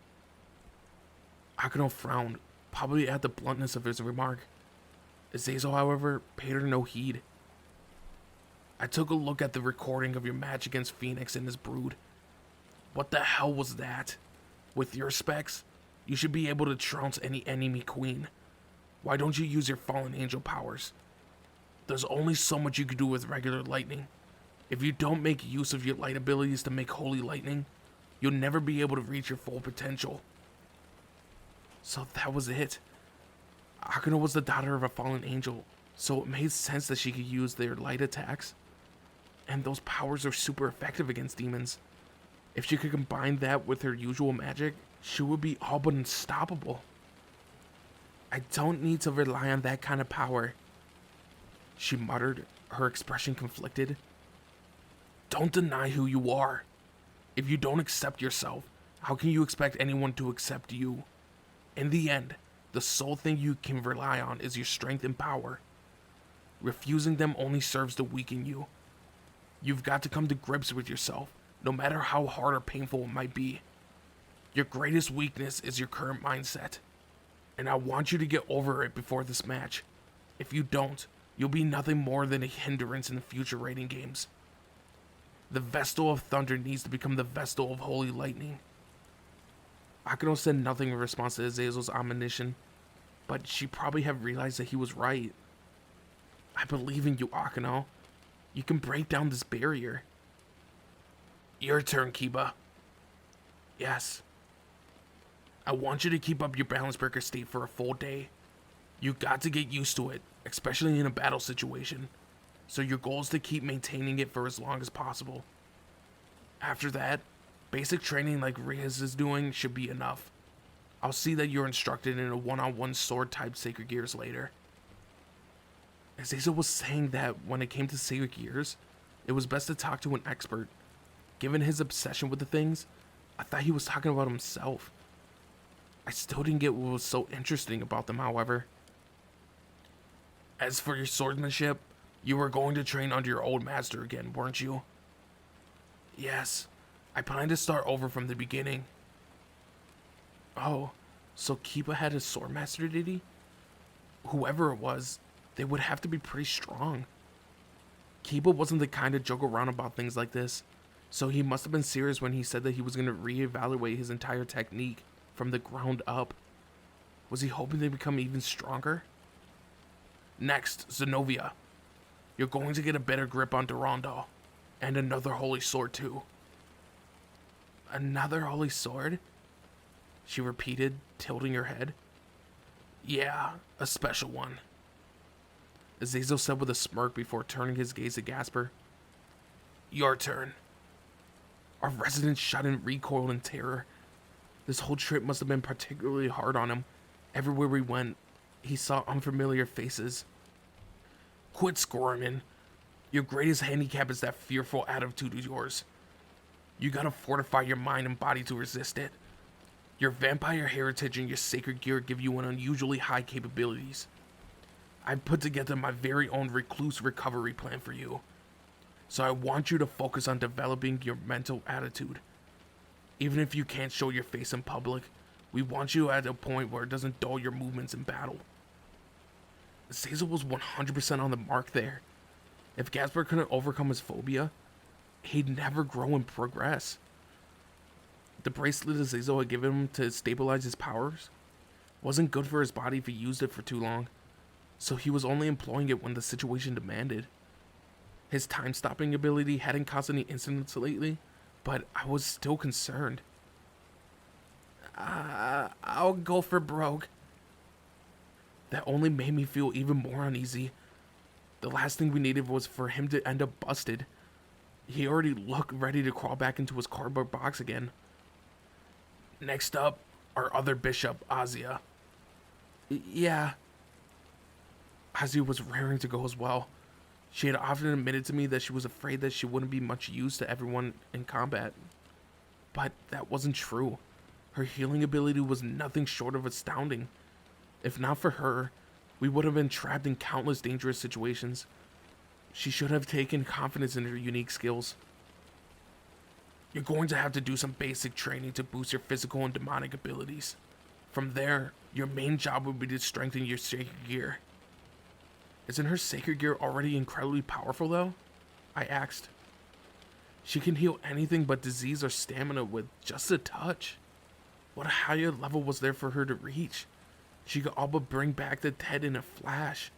Akano frowned, probably at the bluntness of his remark. Azazel, however, paid her no heed. I took a look at the recording of your match against Phoenix and his brood. What the hell was that? With your specs, you should be able to trounce any enemy queen. Why don't you use your fallen angel powers? There's only so much you can do with regular lightning. If you don't make use of your light abilities to make holy lightning, you'll never be able to reach your full potential. So that was it. Akano was the daughter of a fallen angel, so it made sense that she could use their light attacks. And those powers are super effective against demons. If she could combine that with her usual magic, she would be all but unstoppable. I don't need to rely on that kind of power, she muttered, her expression conflicted. Don't deny who you are. If you don't accept yourself, how can you expect anyone to accept you? In the end, the sole thing you can rely on is your strength and power. Refusing them only serves to weaken you. You've got to come to grips with yourself, no matter how hard or painful it might be. Your greatest weakness is your current mindset, and I want you to get over it before this match. If you don't, you'll be nothing more than a hindrance in the future rating games. The Vestal of Thunder needs to become the Vestal of Holy Lightning. Akeno said nothing in response to Azazel's admonition, but she probably had realized that he was right. I believe in you, Akeno. You can break down this barrier. Your turn, Kiba. Yes. I want you to keep up your balance breaker state for a full day. You got to get used to it, especially in a battle situation. So your goal is to keep maintaining it for as long as possible. After that, basic training like Riaz is doing should be enough. I'll see that you're instructed in a one-on-one sword type Sacred Gears later. Azazel was saying that when it came to Sacred Gears, it was best to talk to an expert. Given his obsession with the things, I thought he was talking about himself. I still didn't get what was so interesting about them, however. As for your swordsmanship, you were going to train under your old master again, weren't you? Yes, I plan to start over from the beginning. Oh, so Kiba had a swordmaster, did he? Whoever it was, they would have to be pretty strong. Kiba wasn't the kind to joke around about things like this, so he must have been serious when he said that he was going to reevaluate his entire technique from the ground up. Was he hoping to become even stronger? Next, Zenobia. You're going to get a better grip on Durandal, and another holy sword too. Another holy sword? She repeated, tilting her head. Yeah, a special one. Azazel said with a smirk before turning his gaze to Gasper. Your turn. Our resident shuddered recoiled in terror. This whole trip must have been particularly hard on him. Everywhere we went, he saw unfamiliar faces. Quit squirming. Your greatest handicap is that fearful attitude of yours. You gotta fortify your mind and body to resist it. Your vampire heritage and your sacred gear give you an unusually high capabilities. I've put together my very own recluse recovery plan for you. So I want you to focus on developing your mental attitude. Even if you can't show your face in public, we want you at a point where it doesn't dull your movements in battle. Azazel was 100% on the mark there. If Gasper couldn't overcome his phobia, he'd never grow and progress. The bracelet Azazel had given him to stabilize his powers wasn't good for his body if he used it for too long, so he was only employing it when the situation demanded. His time-stopping ability hadn't caused any incidents lately, but I was still concerned. I'll go for broke. That only made me feel even more uneasy. The last thing we needed was for him to end up busted. He already looked ready to crawl back into his cardboard box again. Next up, our other bishop, Azia. Yeah. Azia was raring to go as well. She had often admitted to me that she was afraid that she wouldn't be much use to everyone in combat. But that wasn't true. Her healing ability was nothing short of astounding. If not for her, we would have been trapped in countless dangerous situations. She should have taken confidence in her unique skills. You're going to have to do some basic training to boost your physical and demonic abilities. From there, your main job would be to strengthen your sacred gear. Isn't her sacred gear already incredibly powerful though? I asked. She can heal anything but disease or stamina with just a touch. What higher level was there for her to reach? She could all but bring back the dead in a flash.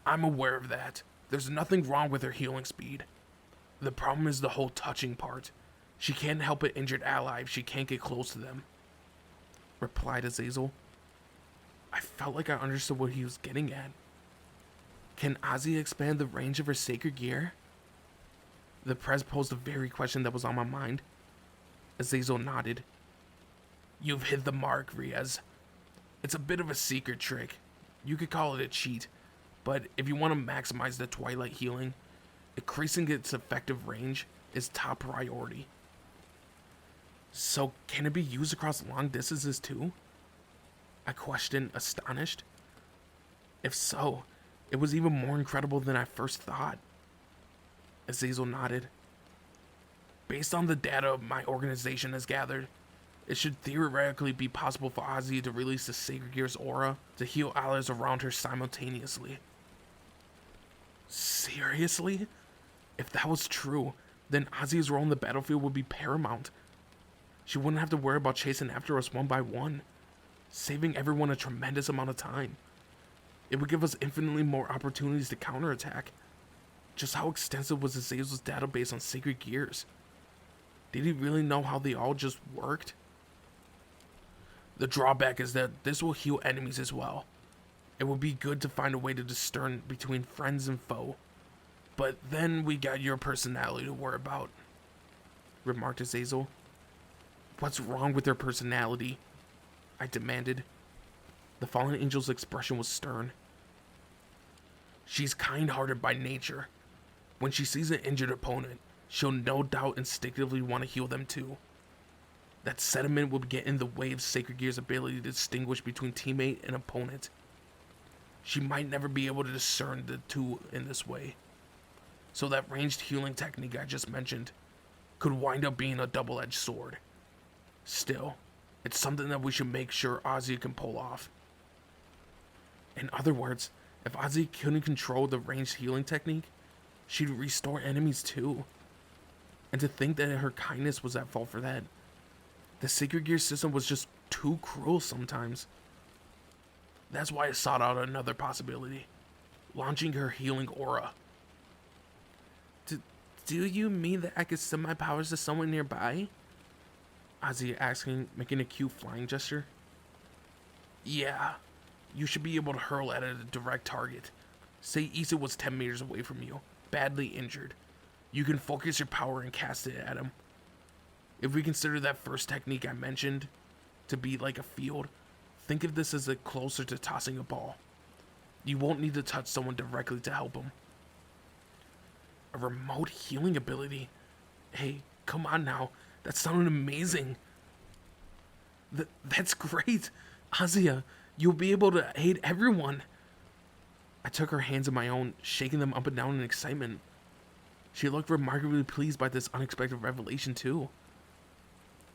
I'm aware of that. There's nothing wrong with her healing speed. The problem is the whole touching part. She can't help an injured ally if she can't get close to them, replied Azazel. I felt like I understood what he was getting at. Can Azia expand the range of her sacred gear? The prez posed the very question that was on my mind. Azazel nodded. You've hit the mark, Riaz. It's a bit of a secret trick. You could call it a cheat, but if you want to maximize the Twilight healing, increasing its effective range is top priority. So can it be used across long distances too? I questioned, astonished. If so, it was even more incredible than I first thought. Azazel nodded. Based on the data my organization has gathered, it should theoretically be possible for Azia to release the Sacred Gear's aura to heal allies around her simultaneously. Seriously? If that was true, then Ozzy's role in the battlefield would be paramount. She wouldn't have to worry about chasing after us one by one, saving everyone a tremendous amount of time. It would give us infinitely more opportunities to counterattack. Just how extensive was Azazel's database on sacred gears? Did he really know how they all just worked? The drawback is that this will heal enemies as well. It would be good to find a way to discern between friends and foe. But then we got your personality to worry about, remarked Azazel. What's wrong with her personality? I demanded. The fallen angel's expression was stern. She's kind-hearted by nature. When she sees an injured opponent, she'll no doubt instinctively want to heal them too. That sentiment will get in the way of Sacred Gear's ability to distinguish between teammate and opponent. She might never be able to discern the two in this way. So that ranged healing technique I just mentioned could wind up being a double-edged sword. Still, it's something that we should make sure Ozzy can pull off. In other words, if Ozzy couldn't control the ranged healing technique, she'd restore enemies too. And to think that her kindness was at fault for that. The Sacred Gear system was just too cruel sometimes. That's why I sought out another possibility. Launching her healing aura. Do you mean that I could send my powers to someone nearby? Ozzy asking, making a cute flying gesture. Yeah. You should be able to hurl at a direct target. Say Issa was 10 meters away from you, badly injured. You can focus your power and cast it at him. If we consider that first technique I mentioned to be like a field, think of this as closer to tossing a ball. You won't need to touch someone directly to help him. A remote healing ability? Hey, come on now. That sounded amazing. That's great. Azia, you'll be able to aid everyone. I took her hands in my own, shaking them up and down in excitement. She looked remarkably pleased by this unexpected revelation too.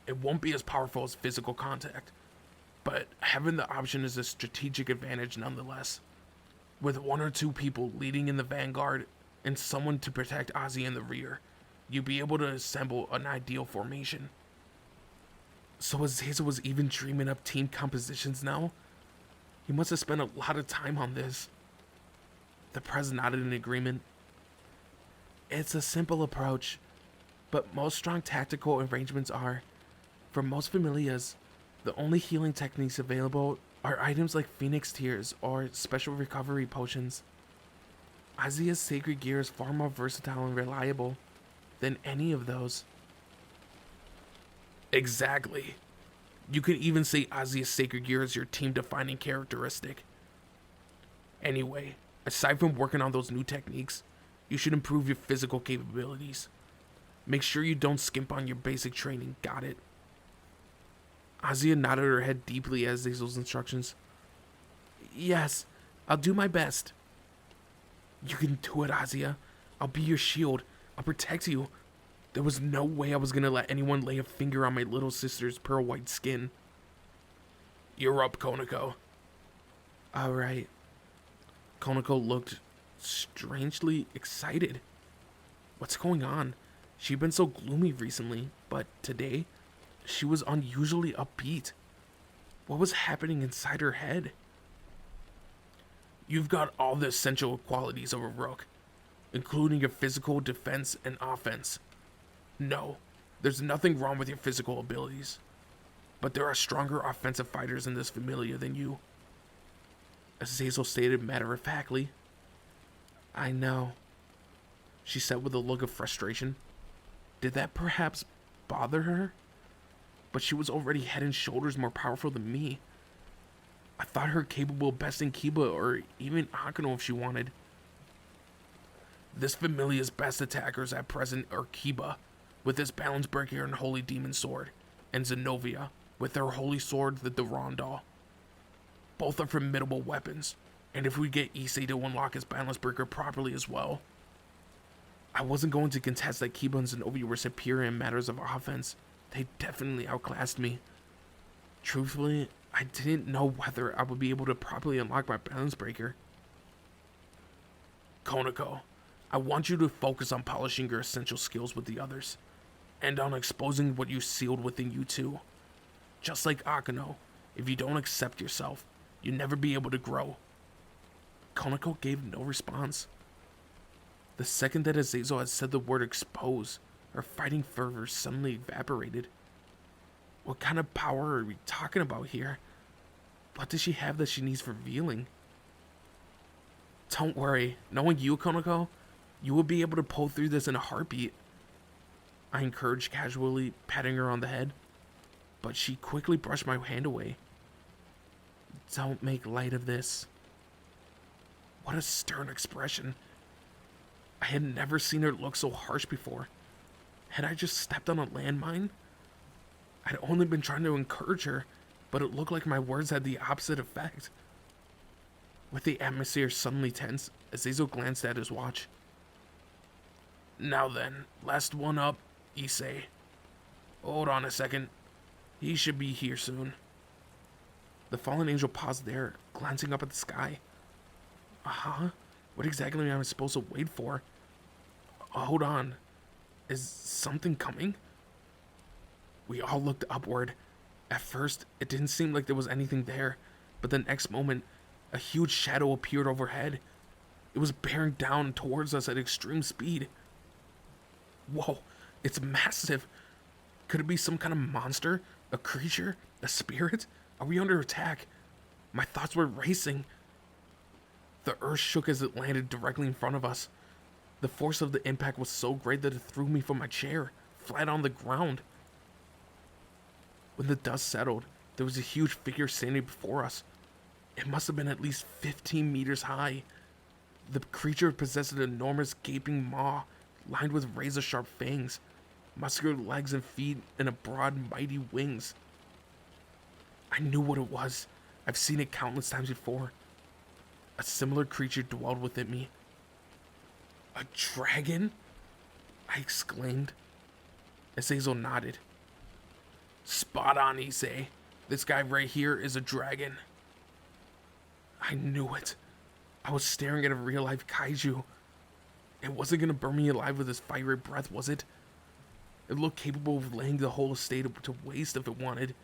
It won't be as powerful as physical contact, but having the option is a strategic advantage nonetheless. With one or two people leading in the vanguard and someone to protect Ozzy in the rear, you'll be able to assemble an ideal formation. So Azazel was even dreaming up team compositions now? He must have spent a lot of time on this. The prez nodded in agreement. It's a simple approach, but most strong tactical arrangements are, for most familiars, the only healing techniques available are items like Phoenix Tears or special recovery potions. Azia's Sacred Gear is far more versatile and reliable than any of those. Exactly. You could even say Azia's Sacred Gear is your team-defining characteristic. Anyway, aside from working on those new techniques, you should improve your physical capabilities. Make sure you don't skimp on your basic training, got it? Azia nodded her head deeply at Azazel's instructions. Yes, I'll do my best. You can do it, Azia. I'll be your shield. I'll protect you. There was no way I was gonna let anyone lay a finger on my little sister's pearl white skin. You're up, Konako. Alright. Konako looked strangely excited. What's going on? She'd been so gloomy recently, but today, she was unusually upbeat. What was happening inside her head? You've got all the essential qualities of a rook, including your physical, defense, and offense. No, there's nothing wrong with your physical abilities, but there are stronger offensive fighters in this familia than you. Azazel stated matter-of-factly. I know, she said with a look of frustration. Did that perhaps bother her? But she was already head and shoulders more powerful than me. I thought her capable of besting Kiba or even Akano if she wanted. This familia's best attackers at present are Kiba, with his balance breaker and holy demon sword, and Zenobia, with her holy sword, the Durandal. Both are formidable weapons, and if we get Issei to unlock his balance breaker properly as well. I wasn't going to contest that Kiba and Zenobia were superior in matters of offense. They definitely outclassed me. Truthfully, I didn't know whether I would be able to properly unlock my balance breaker. Konako, I want you to focus on polishing your essential skills with the others, and on exposing what you sealed within you too. Just like Akano, if you don't accept yourself, you'll never be able to grow. Konako gave no response. The second that Azazel had said the word expose, her fighting fervor suddenly evaporated. What kind of power are we talking about here? What does she have that she needs revealing? Don't worry, knowing you, Konako, you will be able to pull through this in a heartbeat. I encouraged casually, patting her on the head, but she quickly brushed my hand away. Don't make light of this. What a stern expression. I had never seen her look so harsh before. Had I just stepped on a landmine? I'd only been trying to encourage her, but it looked like my words had the opposite effect. With the atmosphere suddenly tense, Azazel glanced at his watch. Now then, last one up, Issei. Hold on a second. He should be here soon. The fallen angel paused there, glancing up at the sky. Uh-huh? What exactly am I supposed to wait for? Hold on. Is something coming? We all looked upward. At first, it didn't seem like there was anything there, but the next moment, a huge shadow appeared overhead. It was bearing down towards us at extreme speed. Whoa, it's massive. Could it be some kind of monster? A creature? A spirit? Are we under attack? My thoughts were racing. The earth shook as it landed directly in front of us. The force of the impact was so great that it threw me from my chair, flat on the ground. When the dust settled, there was a huge figure standing before us. It must have been at least 15 meters high. The creature possessed an enormous gaping maw, lined with razor-sharp fangs, muscular legs and feet, and a broad, mighty wings. I knew what it was. I've seen it countless times before. A similar creature dwelled within me. A dragon? I exclaimed. Azazel nodded. Spot on, Issei. This guy right here is a dragon. I knew it. I was staring at a real-life kaiju. It wasn't gonna burn me alive with his fiery breath, was it? It looked capable of laying the whole estate to waste if it wanted.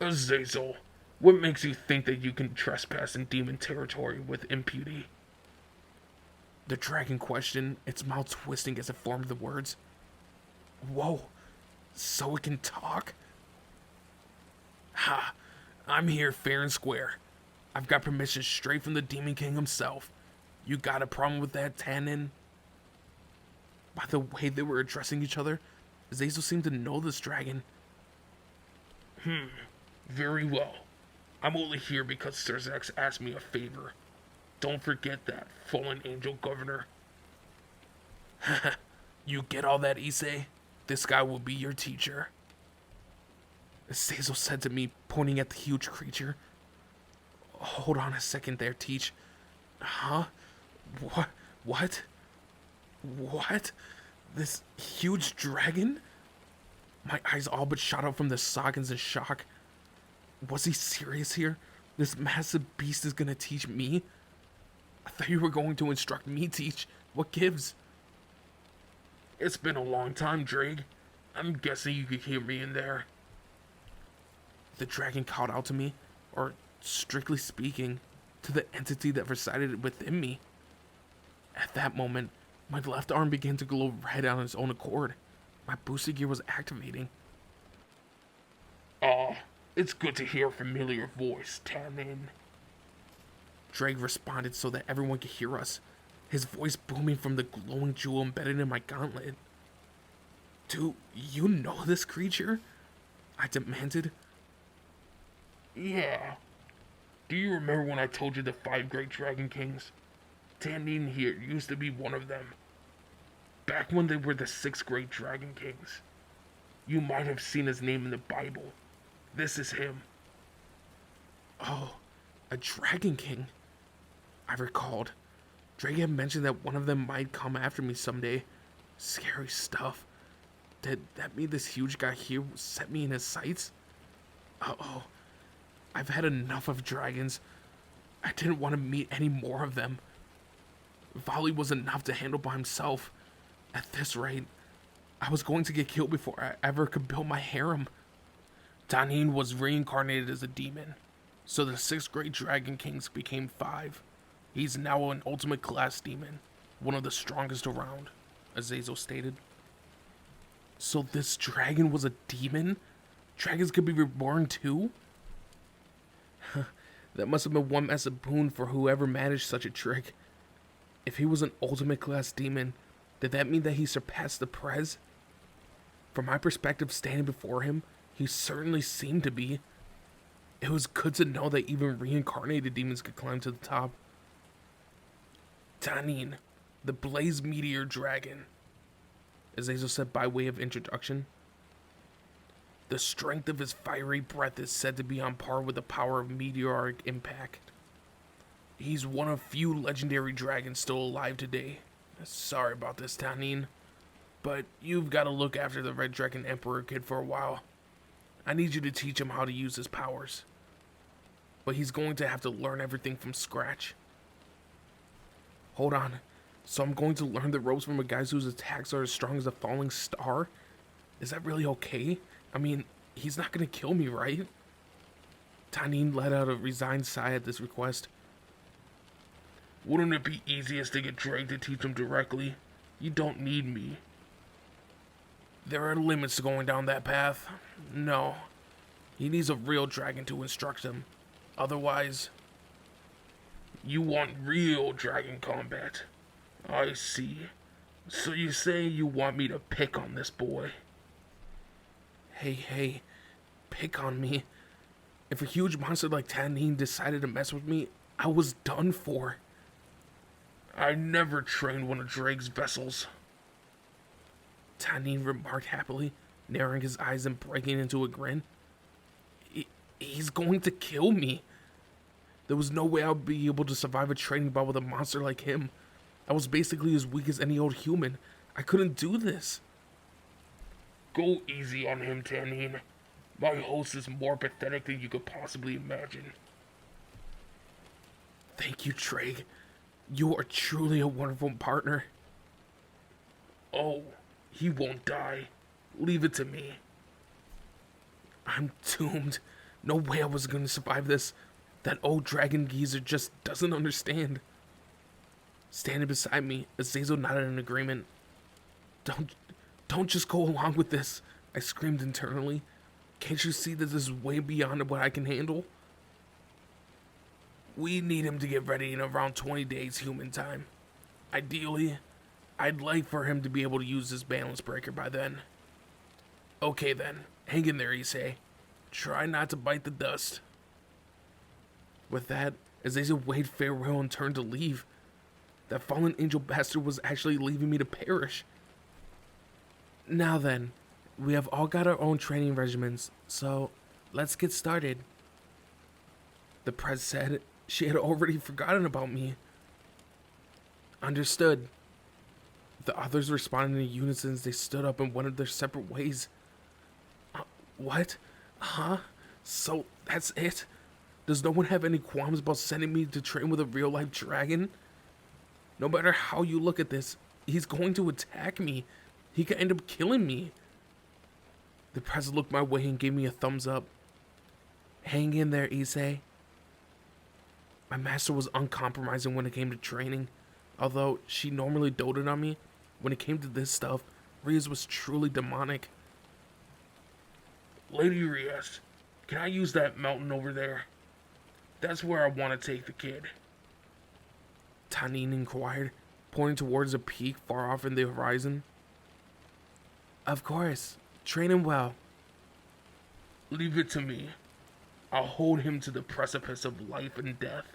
Azazel, what makes you think that you can trespass in demon territory with impunity? The dragon questioned, its mouth twisting as it formed the words. Whoa, so it can talk? Ha, I'm here fair and square. I've got permission straight from the Demon King himself. You got a problem with that, Tannin? By the way they were addressing each other, Azazel seemed to know this dragon. Very well. I'm only here because Sairaorg asked me a favor. Don't forget that, fallen angel governor. You get all that, Issei? This guy will be your teacher. Azazel said to me, pointing at the huge creature. Hold on a second there, Teach. Huh? What? What? This huge dragon? My eyes all but shot out from the sockets in shock. Was he serious here? This massive beast is gonna teach me? I thought you were going to instruct me, Teach. What gives? It's been a long time, Drake. I'm guessing you could hear me in there. The dragon called out to me, or strictly speaking, to the entity that resided within me. At that moment, my left arm began to glow red on its own accord. My booster gear was activating. It's good to hear a familiar voice, Tannin. Drake responded so that everyone could hear us, his voice booming from the glowing jewel embedded in my gauntlet. Do you know this creature? I demanded. Yeah. Do you remember when I told you the 5 great dragon kings? Tannin here used to be one of them. Back when they were the 6 great dragon kings. You might have seen his name in the Bible. This is him. Oh, a dragon king. I recalled. Drake had mentioned that one of them might come after me someday. Scary stuff. Did that mean this huge guy here set me in his sights? Uh-oh. I've had enough of dragons. I didn't want to meet any more of them. Volley was enough to handle by himself. At this rate, I was going to get killed before I ever could build my harem. Tannin was reincarnated as a demon, so the 6th grade Dragon Kings became 5. He's now an ultimate class demon, one of the strongest around, Azazel stated. So this dragon was a demon? Dragons could be reborn too? That must have been one massive boon for whoever managed such a trick. If he was an ultimate class demon, did that mean that he surpassed the Prez? From my perspective, standing before him, he certainly seemed to be. It was good to know that even reincarnated demons could climb to the top. Tannin, the Blaze Meteor Dragon, Azazel said by way of introduction. The strength of his fiery breath is said to be on par with the power of meteoric impact. He's one of few legendary dragons still alive today. Sorry about this, Tannin, but you've got to look after the Red Dragon Emperor kid for a while. I need you to teach him how to use his powers. But he's going to have to learn everything from scratch. Hold on, so I'm going to learn the ropes from a guy whose attacks are as strong as a falling star? Is that really okay? I mean, he's not going to kill me, right? Tannin let out a resigned sigh at this request. Wouldn't it be easiest to get Drake to teach him directly? You don't need me. There are limits to going down that path. No. He needs a real dragon to instruct him. Otherwise... You want real dragon combat. I see. So you say you want me to pick on this boy? Hey, pick on me. If a huge monster like Tannin decided to mess with me, I was done for. I never trained one of Drake's vessels. Tannin remarked happily, narrowing his eyes and breaking into a grin. He's going to kill me. There was no way I would be able to survive a training bout with a monster like him. I was basically as weak as any old human. I couldn't do this. Go easy on him, Tannin. My host is more pathetic than you could possibly imagine. Thank you, Drake. You are truly a wonderful partner. Oh, he won't die. Leave it to me. I'm doomed. No way I was going to survive this. That old dragon geezer just doesn't understand. Standing beside me, Azazel nodded in agreement. Don't just go along with this, I screamed internally. Can't you see that this is way beyond what I can handle? We need him to get ready in around 20 days human time. Ideally, I'd like for him to be able to use his balance breaker by then. Okay then, hang in there, Issei. Try not to bite the dust. With that, Azazel waved farewell and turned to leave. That fallen angel bastard was actually leaving me to perish. Now then, we have all got our own training regimens, so let's get started. The Prez said she had already forgotten about me. Understood. The others responded in unison as they stood up and went their separate ways. What? Huh? So that's it? Does no one have any qualms about sending me to train with a real-life dragon? No matter how you look at this, he's going to attack me. He could end up killing me. The president looked my way and gave me a thumbs up. Hang in there, Issei. My master was uncompromising when it came to training. Although she normally doted on me, when it came to this stuff, Rias was truly demonic. Lady Rias, can I use that mountain over there? That's where I want to take the kid. Tannin inquired, pointing towards a peak far off in the horizon. Of course. Train him well. Leave it to me. I'll hold him to the precipice of life and death.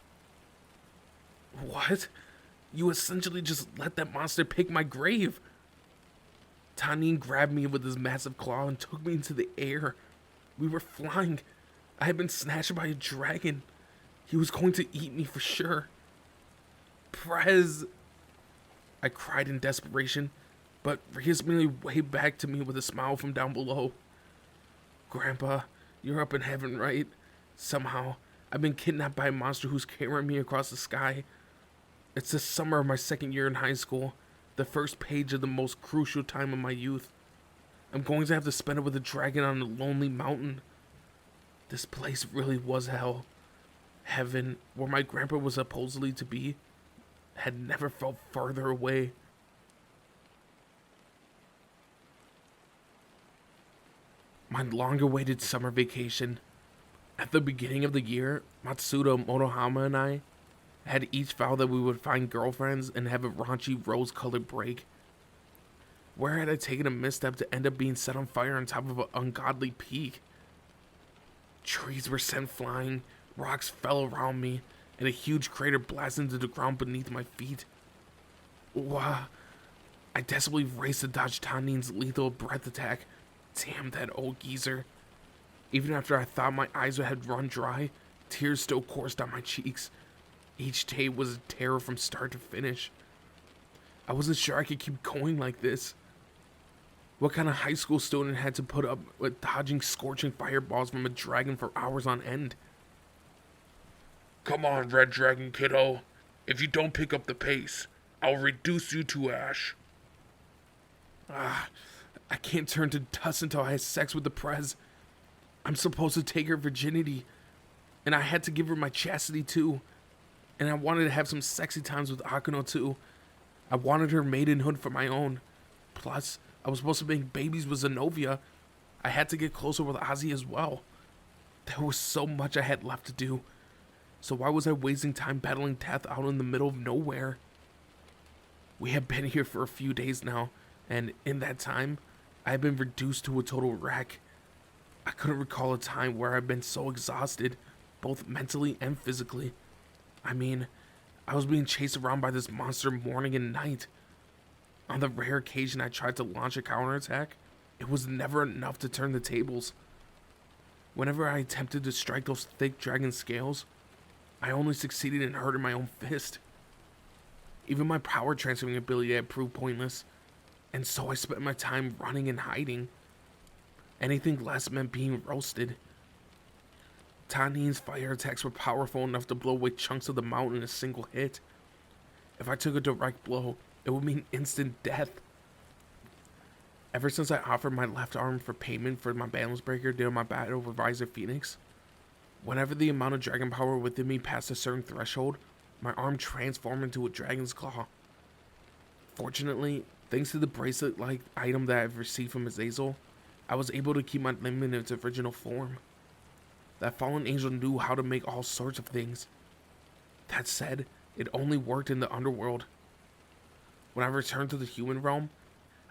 What? You essentially just let that monster pick my grave. Tannin grabbed me with his massive claw and took me into the air. We were flying. I had been snatched by a dragon. He was going to eat me for sure. Prez! I cried in desperation, but Rias merely waved back to me with a smile from down below. Grandpa, you're up in heaven, right? Somehow, I've been kidnapped by a monster who's carrying me across the sky. It's the summer of my second year in high school, the first page of the most crucial time of my youth. I'm going to have to spend it with a dragon on a lonely mountain. This place really was hell. Heaven, where my grandpa was supposedly to be, had never felt farther away. My long-awaited summer vacation. At the beginning of the year, Matsuda, Motohama, and I had each vowed that we would find girlfriends and have a raunchy rose-colored break. Where had I taken a misstep to end up being set on fire on top of an ungodly peak? Trees were sent flying, rocks fell around me, and a huge crater blasted into the ground beneath my feet. Wah! I desperately raced to dodge Tannin's lethal breath attack. Damn that old geezer. Even after I thought my eyes had run dry, tears still coursed down my cheeks. Each day was a terror from start to finish. I wasn't sure I could keep going like this. What kind of high school student had to put up with dodging scorching fireballs from a dragon for hours on end? Come on, Red Dragon kiddo. If you don't pick up the pace, I'll reduce you to ash. I can't turn to dust until I have sex with the Prez. I'm supposed to take her virginity, and I had to give her my chastity too. And I wanted to have some sexy times with Akano too. I wanted her maidenhood for my own. Plus, I was supposed to make babies with Zenobia. I had to get closer with Ozzy as well. There was so much I had left to do. So why was I wasting time battling death out in the middle of nowhere? We have been here for a few days now, and in that time, I have been reduced to a total wreck. I couldn't recall a time where I've been so exhausted, both mentally and physically. I mean, I was being chased around by this monster morning and night. On the rare occasion I tried to launch a counterattack, it was never enough to turn the tables. Whenever I attempted to strike those thick dragon scales, I only succeeded in hurting my own fist. Even my power transferring ability had proved pointless, and so I spent my time running and hiding. Anything less meant being roasted. Tannin's fire attacks were powerful enough to blow away chunks of the mountain in a single hit. If I took a direct blow, it would mean instant death. Ever since I offered my left arm for payment for my balance breaker during my battle with Visor Phoenix, whenever the amount of dragon power within me passed a certain threshold, my arm transformed into a dragon's claw. Fortunately, thanks to the bracelet-like item that I've received from Azazel, I was able to keep my limb in its original form. That fallen angel knew how to make all sorts of things. That said, it only worked in the underworld. When I returned to the human realm,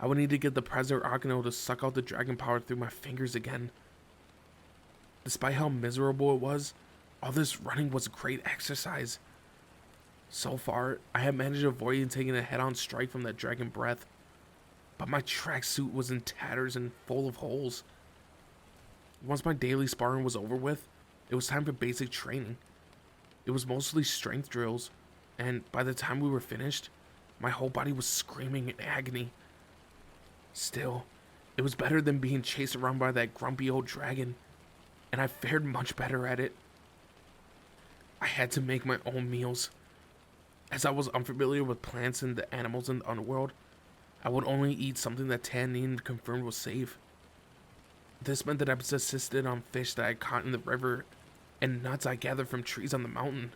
I would need to get the President Akano to suck out the dragon power through my fingers again. Despite how miserable it was, all this running was great exercise. So far, I had managed to avoid taking a head-on strike from that dragon breath, but my tracksuit was in tatters and full of holes. Once my daily sparring was over with, it was time for basic training. It was mostly strength drills, and by the time we were finished, my whole body was screaming in agony. Still, it was better than being chased around by that grumpy old dragon, and I fared much better at it. I had to make my own meals. As I was unfamiliar with plants and the animals in the underworld, I would only eat something that Tannin confirmed was safe. This meant that I subsisted on fish that I caught in the river and nuts I gathered from trees on the mountain.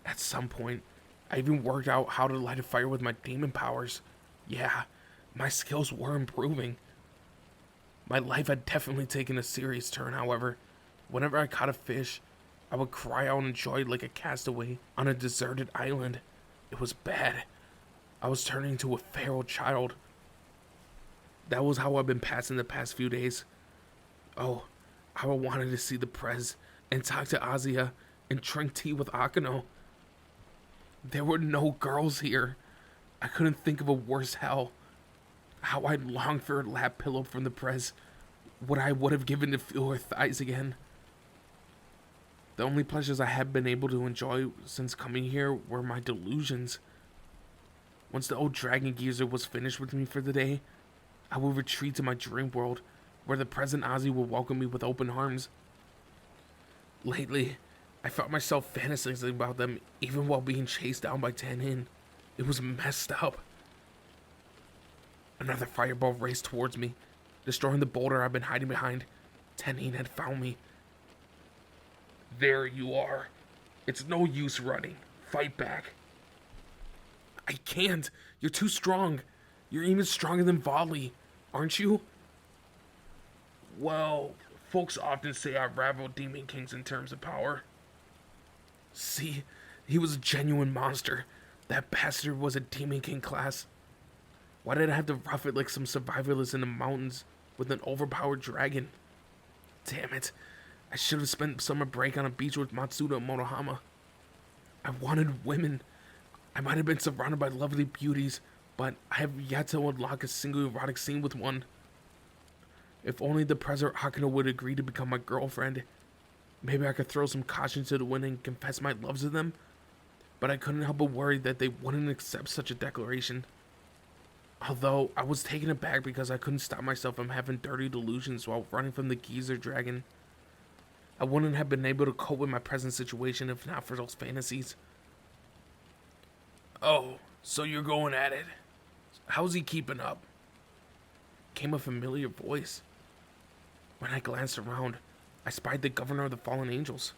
At some point, I even worked out how to light a fire with my demon powers. Yeah, my skills were improving. My life had definitely taken a serious turn, however. Whenever I caught a fish, I would cry out in joy like a castaway on a deserted island. It was bad. I was turning into a feral child. That was how I've been passing the past few days. Oh, how I wanted to see the Prez and talk to Azia and drink tea with Akano. There were no girls here. I couldn't think of a worse hell. How I'd longed for a lap pillow from the Prez. What I would have given to feel her thighs again. The only pleasures I had been able to enjoy since coming here were my delusions. Once the old dragon geezer was finished with me for the day, I would retreat to my dream world, where the present Ozzy would welcome me with open arms. Lately, I found myself fantasizing about them even while being chased down by Tannin. It was messed up. Another fireball raced towards me, destroying the boulder I've been hiding behind. Tannin had found me. There you are. It's no use running. Fight back. I can't. You're too strong. You're even stronger than Volley, aren't you? Well, folks often say I rival Demon Kings in terms of power. See, he was a genuine monster. That bastard was a Demon King class. Why did I have to rough it like some survivalist in the mountains with an overpowered dragon? Damn it. I should have spent summer break on a beach with Matsuda and Monohama. I wanted women. I might have been surrounded by lovely beauties, but I have yet to unlock a single erotic scene with one. If only the Professor Akino would agree to become my girlfriend. Maybe I could throw some caution to the wind and confess my love to them. But I couldn't help but worry that they wouldn't accept such a declaration. Although, I was taken aback because I couldn't stop myself from having dirty delusions while running from the geezer dragon. I wouldn't have been able to cope with my present situation if not for those fantasies. Oh, so you're going at it. How's he keeping up? Came a familiar voice. When I glanced around, I spied the governor of the fallen angels.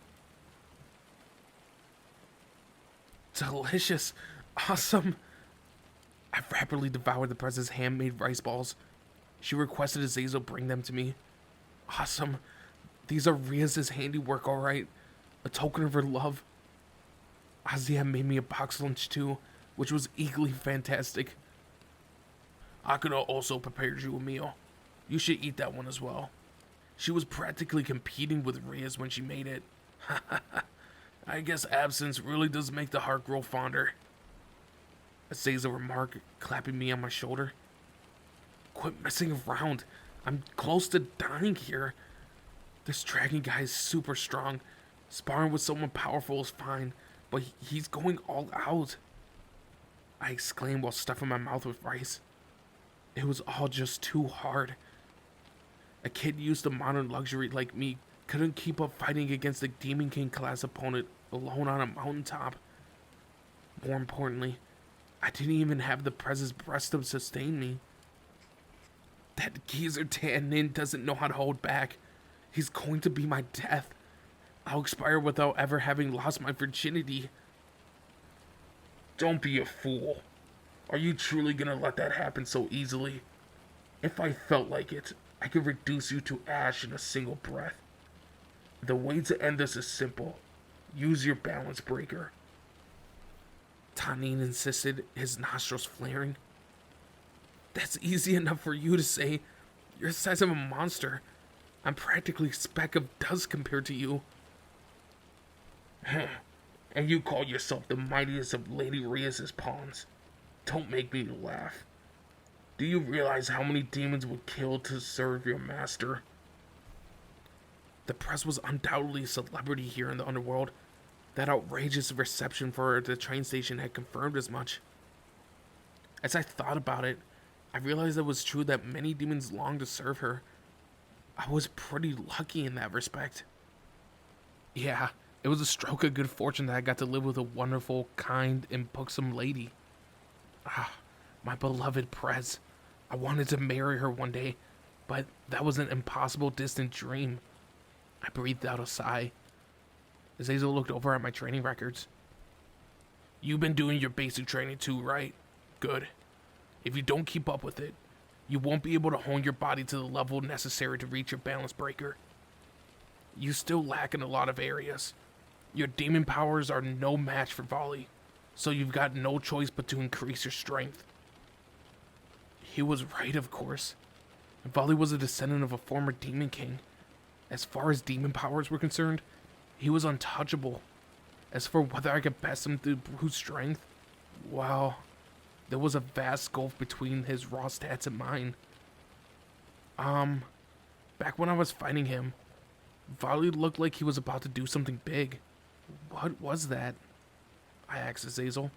Delicious. Awesome. I rapidly devoured the princess's handmade rice balls. She requested Azazel bring them to me. Awesome. These are Ria's handiwork, alright. A token of her love. Azia made me a box lunch too, which was equally fantastic. Akino also prepared you a meal. You should eat that one as well. She was practically competing with Ria's when she made it. I guess absence really does make the heart grow fonder. Azazel remarked, clapping me on my shoulder. Quit messing around. I'm close to dying here. This dragon guy is super strong. Sparring with someone powerful is fine, but he's going all out. I exclaimed while stuffing my mouth with rice. It was all just too hard. A kid used to modern luxury like me couldn't keep up fighting against a Demon King class opponent alone on a mountaintop. More importantly, I didn't even have the presence breast to sustain me. That geezer Tannin doesn't know how to hold back. He's going to be my death. I'll expire without ever having lost my virginity. Don't be a fool. Are you truly gonna let that happen so easily? If I felt like it, I could reduce you to ash in a single breath. The way to end this is simple. Use your balance breaker. Tannin insisted, his nostrils flaring. That's easy enough for you to say. You're the size of a monster. I'm practically a speck of dust compared to you. And you call yourself the mightiest of Lady Rias' pawns. Don't make me laugh. Do you realize how many demons would kill to serve your master? The press was undoubtedly a celebrity here in the underworld. That outrageous reception for the train station had confirmed as much. As I thought about it, I realized it was true that many demons longed to serve her. I was pretty lucky in that respect. Yeah, it was a stroke of good fortune that I got to live with a wonderful, kind, and buxom lady. My beloved Prez. I wanted to marry her one day, but that was an impossible distant dream. I breathed out a sigh. Azazel looked over at my training records. You've been doing your basic training too, right? Good. If you don't keep up with it, you won't be able to hone your body to the level necessary to reach your balance breaker. You still lack in a lot of areas. Your demon powers are no match for Volley, so you've got no choice but to increase your strength. He was right, of course. Volley was a descendant of a former demon king. As far as demon powers were concerned, he was untouchable. As for whether I could best him through brute strength, well, there was a vast gulf between his raw stats and mine. Back when I was fighting him, Volley looked like he was about to do something big. What was that? I asked Azazel.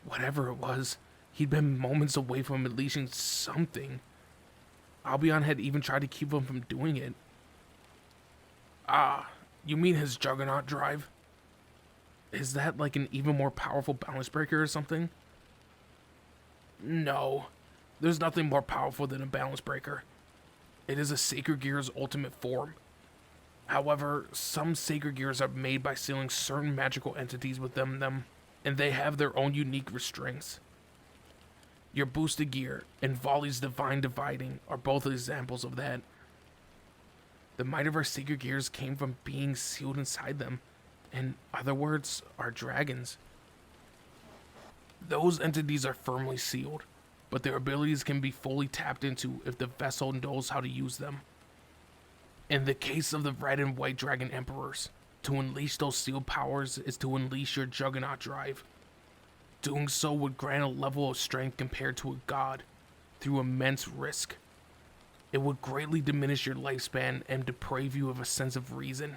Whatever it was, he'd been moments away from unleashing something. Albion had even tried to keep him from doing it. You mean his juggernaut drive? Is that like an even more powerful balance breaker or something? No, there's nothing more powerful than a balance breaker. It is a sacred gear's ultimate form. However, some sacred gears are made by sealing certain magical entities within them, and they have their own unique restraints. Your boosted gear and Volley's divine dividing are both examples of that. The might of our sacred gears came from being sealed inside them. In other words, our dragons. Those entities are firmly sealed, but their abilities can be fully tapped into if the vessel knows how to use them. In the case of the red and white dragon emperors, to unleash those sealed powers is to unleash your juggernaut drive. Doing so would grant a level of strength compared to a god, through immense risk. It would greatly diminish your lifespan and deprive you of a sense of reason.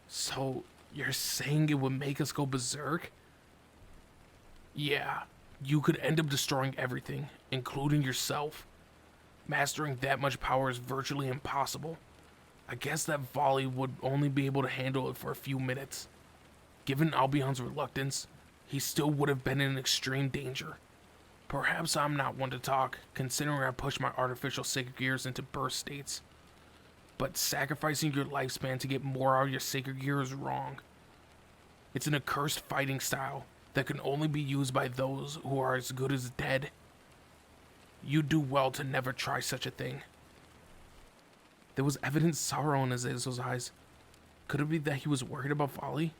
So, you're saying it would make us go berserk? Yeah, you could end up destroying everything, including yourself. Mastering that much power is virtually impossible. I guess that Volley would only be able to handle it for a few minutes. Given Albion's reluctance, he still would have been in extreme danger. Perhaps I'm not one to talk, considering I push my artificial sacred gears into burst states. But sacrificing your lifespan to get more out of your sacred gear is wrong. It's an accursed fighting style that can only be used by those who are as good as dead. You do well to never try such a thing. There was evident sorrow in Azazel's eyes. Could it be that he was worried about Volley?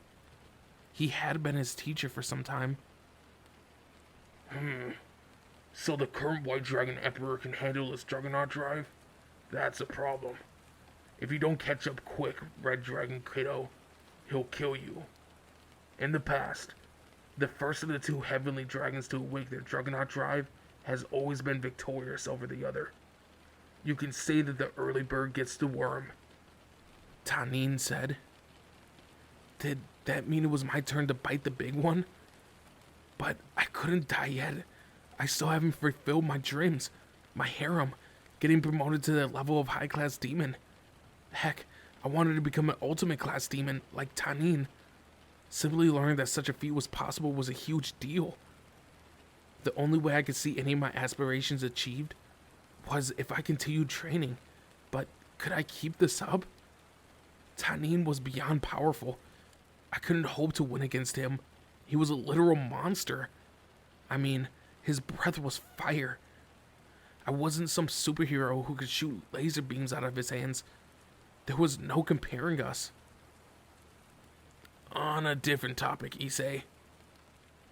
He had been his teacher for some time. So the current White Dragon Emperor can handle this Juggernaut drive? That's a problem. If you don't catch up quick, Red Dragon Kiddo, he'll kill you. In the past, the first of the two heavenly dragons to awake their Juggernaut drive has always been victorious over the other. You can say that the early bird gets the worm. Tannin said. Did that mean it was my turn to bite the big one? But I couldn't die yet. I still haven't fulfilled my dreams, my harem, getting promoted to the level of high-class demon. Heck, I wanted to become an ultimate class demon like Tannin. Simply learning that such a feat was possible was a huge deal. The only way I could see any of my aspirations achieved was if I continued training. But could I keep this up? Tannin was beyond powerful. I couldn't hope to win against him. He was a literal monster. I mean, his breath was fire. I wasn't some superhero who could shoot laser beams out of his hands. There was no comparing us. On a different topic, Issei,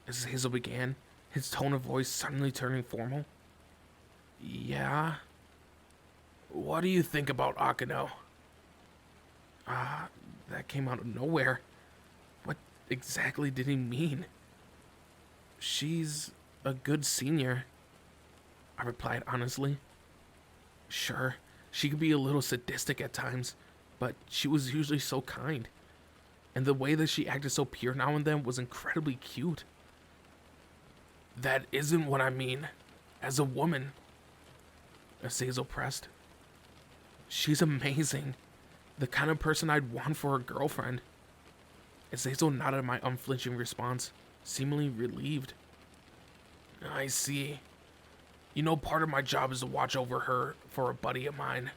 as Hazel began, his tone of voice suddenly turning formal. Yeah? What do you think about Akano? That came out of nowhere. What exactly did he mean? She's a good senior, I replied honestly. Sure, she could be a little sadistic at times, but she was usually so kind. And the way that she acted so pure now and then was incredibly cute. That isn't what I mean. As a woman, Azazel pressed. She's amazing. The kind of person I'd want for a girlfriend. Azazel nodded my unflinching response, seemingly relieved. I see. You know, part of my job is to watch over her for a buddy of mine.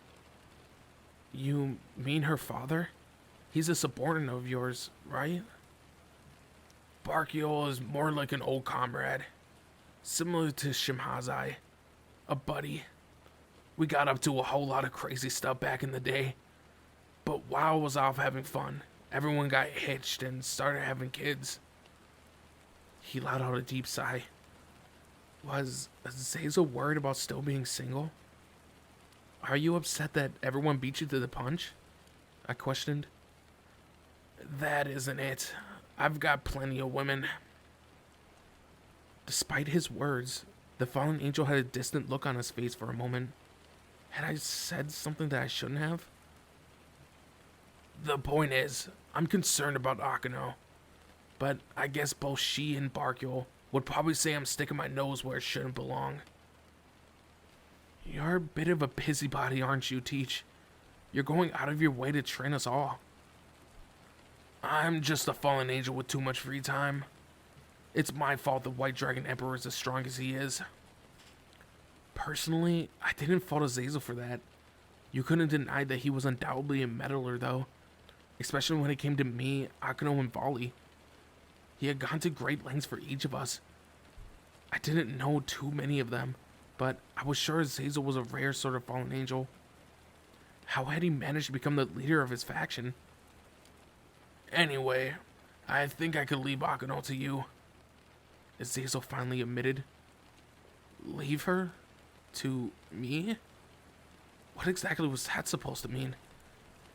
You mean her father? He's a subordinate of yours, right? Barkiol is more like an old comrade. Similar to Shimhazai. A buddy. We got up to a whole lot of crazy stuff back in the day. But while I was off having fun, everyone got hitched and started having kids. He let out a deep sigh. Was Azazel worried about still being single? Are you upset that everyone beat you to the punch? I questioned. That isn't it. I've got plenty of women. Despite his words, the fallen angel had a distant look on his face for a moment. Had I said something that I shouldn't have? The point is, I'm concerned about Akano. But I guess both she and Barkiol would probably say I'm sticking my nose where it shouldn't belong. You're a bit of a busybody, aren't you, Teach? You're going out of your way to train us all. I'm just a fallen angel with too much free time. It's my fault the White Dragon Emperor is as strong as he is. Personally, I didn't fault Azazel for that. You couldn't deny that he was undoubtedly a meddler, though. Especially when it came to me, Akano, and Volley. He had gone to great lengths for each of us. I didn't know too many of them, but I was sure Azazel was a rare sort of fallen angel. How had he managed to become the leader of his faction? Anyway, I think I could leave Akano to you. Azazel finally admitted. Leave her? To me? What exactly was that supposed to mean?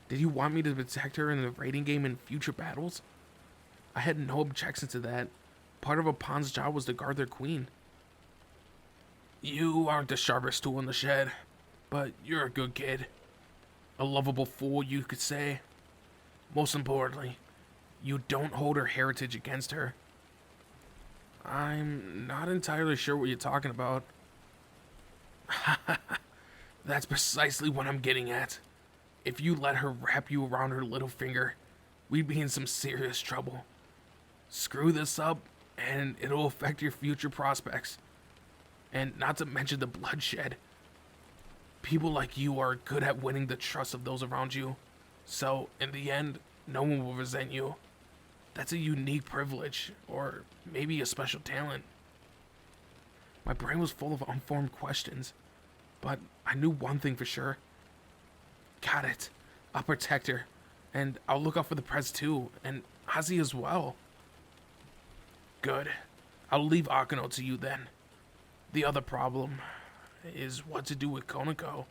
Did you want me to protect her in the raiding game in future battles? I had no objection to that. Part of a pawn's job was to guard their queen. You aren't the sharpest tool in the shed, but you're a good kid. A lovable fool, you could say. Most importantly, you don't hold her heritage against her. I'm not entirely sure what you're talking about. That's precisely what I'm getting at. If you let her wrap you around her little finger, we'd be in some serious trouble. Screw this up, and it'll affect your future prospects. And not to mention the bloodshed. People like you are good at winning the trust of those around you. So, in the end, no one will resent you. That's a unique privilege, or maybe a special talent. My brain was full of unformed questions, but I knew one thing for sure. Got it. I'll protect her, and I'll look out for the press too, and Ozzy as well. Good. I'll leave Akano to you then. The other problem is what to do with Konako.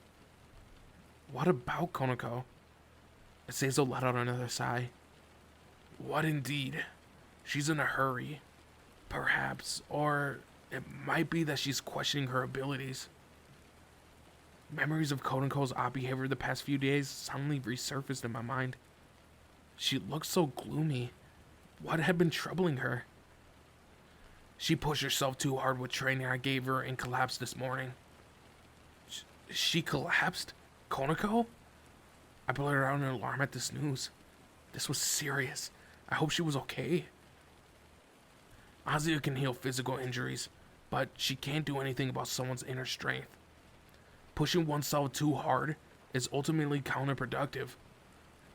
What about Konako? Azazel let out another sigh. What indeed? She's in a hurry. Perhaps, or it might be that she's questioning her abilities. Memories of Konako's odd behavior the past few days suddenly resurfaced in my mind. She looked so gloomy. What had been troubling her? She pushed herself too hard with training I gave her and collapsed this morning. She collapsed? Konako? I blurted out in alarm at this news. This was serious. I hope she was okay. Azia can heal physical injuries, but she can't do anything about someone's inner strength. Pushing oneself too hard is ultimately counterproductive,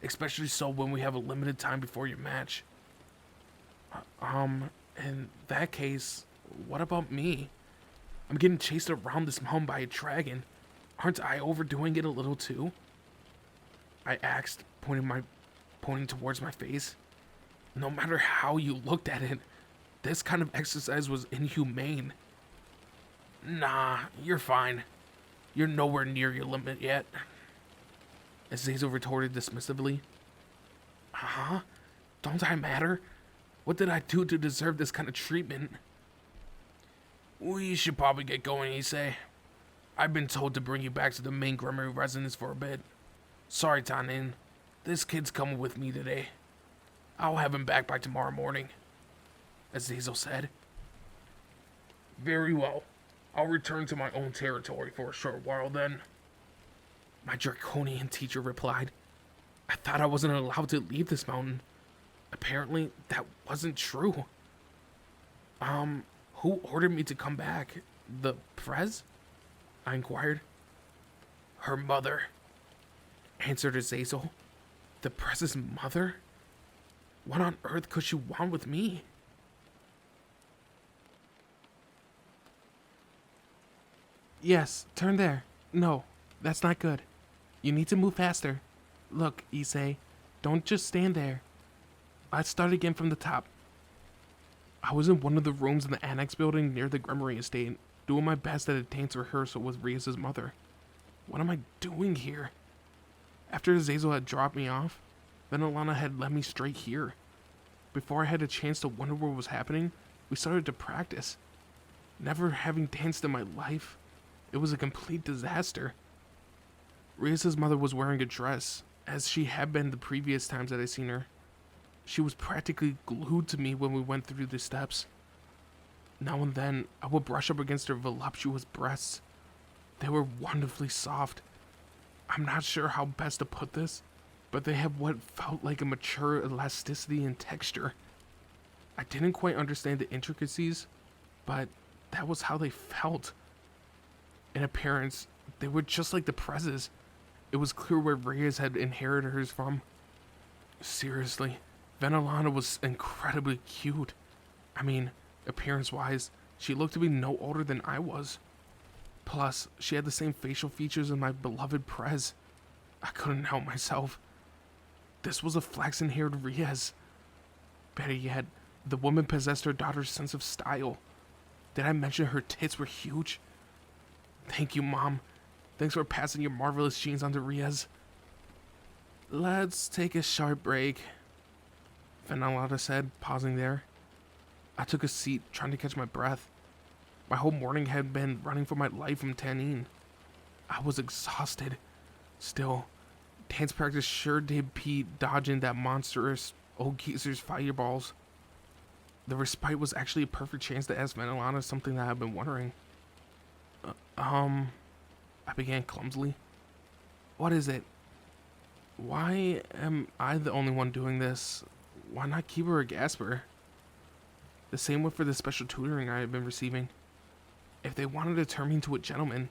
especially so when we have a limited time before your match. In that case, what about me? I'm getting chased around this mountain by a dragon. Aren't I overdoing it a little too? I asked, pointing towards my face. No matter how you looked at it, this kind of exercise was inhumane. Nah, you're fine. You're nowhere near your limit yet. Azazel retorted dismissively. Huh? Don't I matter? What did I do to deserve this kind of treatment? We should probably get going, Issei. I've been told to bring you back to the main Grimoire residence for a bit. Sorry, Tannin. This kid's coming with me today. I'll have him back by tomorrow morning, Azazel said. Very well. I'll return to my own territory for a short while then. My draconian teacher replied. I thought I wasn't allowed to leave this mountain. Apparently, that wasn't true. Who ordered me to come back? The Prez? I inquired. Her mother, answered Azazel. The Prez's mother? What on earth could she want with me? Yes, turn there. No, that's not good. You need to move faster. Look, Issei, don't just stand there. Let's start again from the top. I was in one of the rooms in the annex building near the Grimoire estate, doing my best at a dance rehearsal with Rias' mother. What am I doing here? After Azazel had dropped me off, then Alana had led me straight here. Before I had a chance to wonder what was happening, we started to practice. Never having danced in my life, it was a complete disaster. Rias' mother was wearing a dress, as she had been the previous times that I'd seen her. She was practically glued to me when we went through the steps. Now and then, I would brush up against her voluptuous breasts. They were wonderfully soft. I'm not sure how best to put this, but they have what felt like a mature elasticity and texture. I didn't quite understand the intricacies, but that was how they felt. In appearance, they were just like the Prezes. It was clear where Reyes had inherited hers from. Seriously, Venelana was incredibly cute. I mean, appearance-wise, she looked to be no older than I was. Plus, she had the same facial features as my beloved Prez. I couldn't help myself. This was a flaxen-haired Reyes. Better yet, the woman possessed her daughter's sense of style. Did I mention her tits were huge? Thank you, Mom. Thanks for passing your marvelous genes on to Reyes. Let's take a short break, Venelana said, pausing there. I took a seat, trying to catch my breath. My whole morning had been running for my life from Tannin. I was exhausted. Still, dance practice sure did beat dodging that monstrous old geezer's fireballs. The respite was actually a perfect chance to ask Venelana something that I've been wondering. I began clumsily. What is it? Why am I the only one doing this? Why not Kiba or Gasper? The same went for the special tutoring I had been receiving. If they wanted to turn me into a gentleman,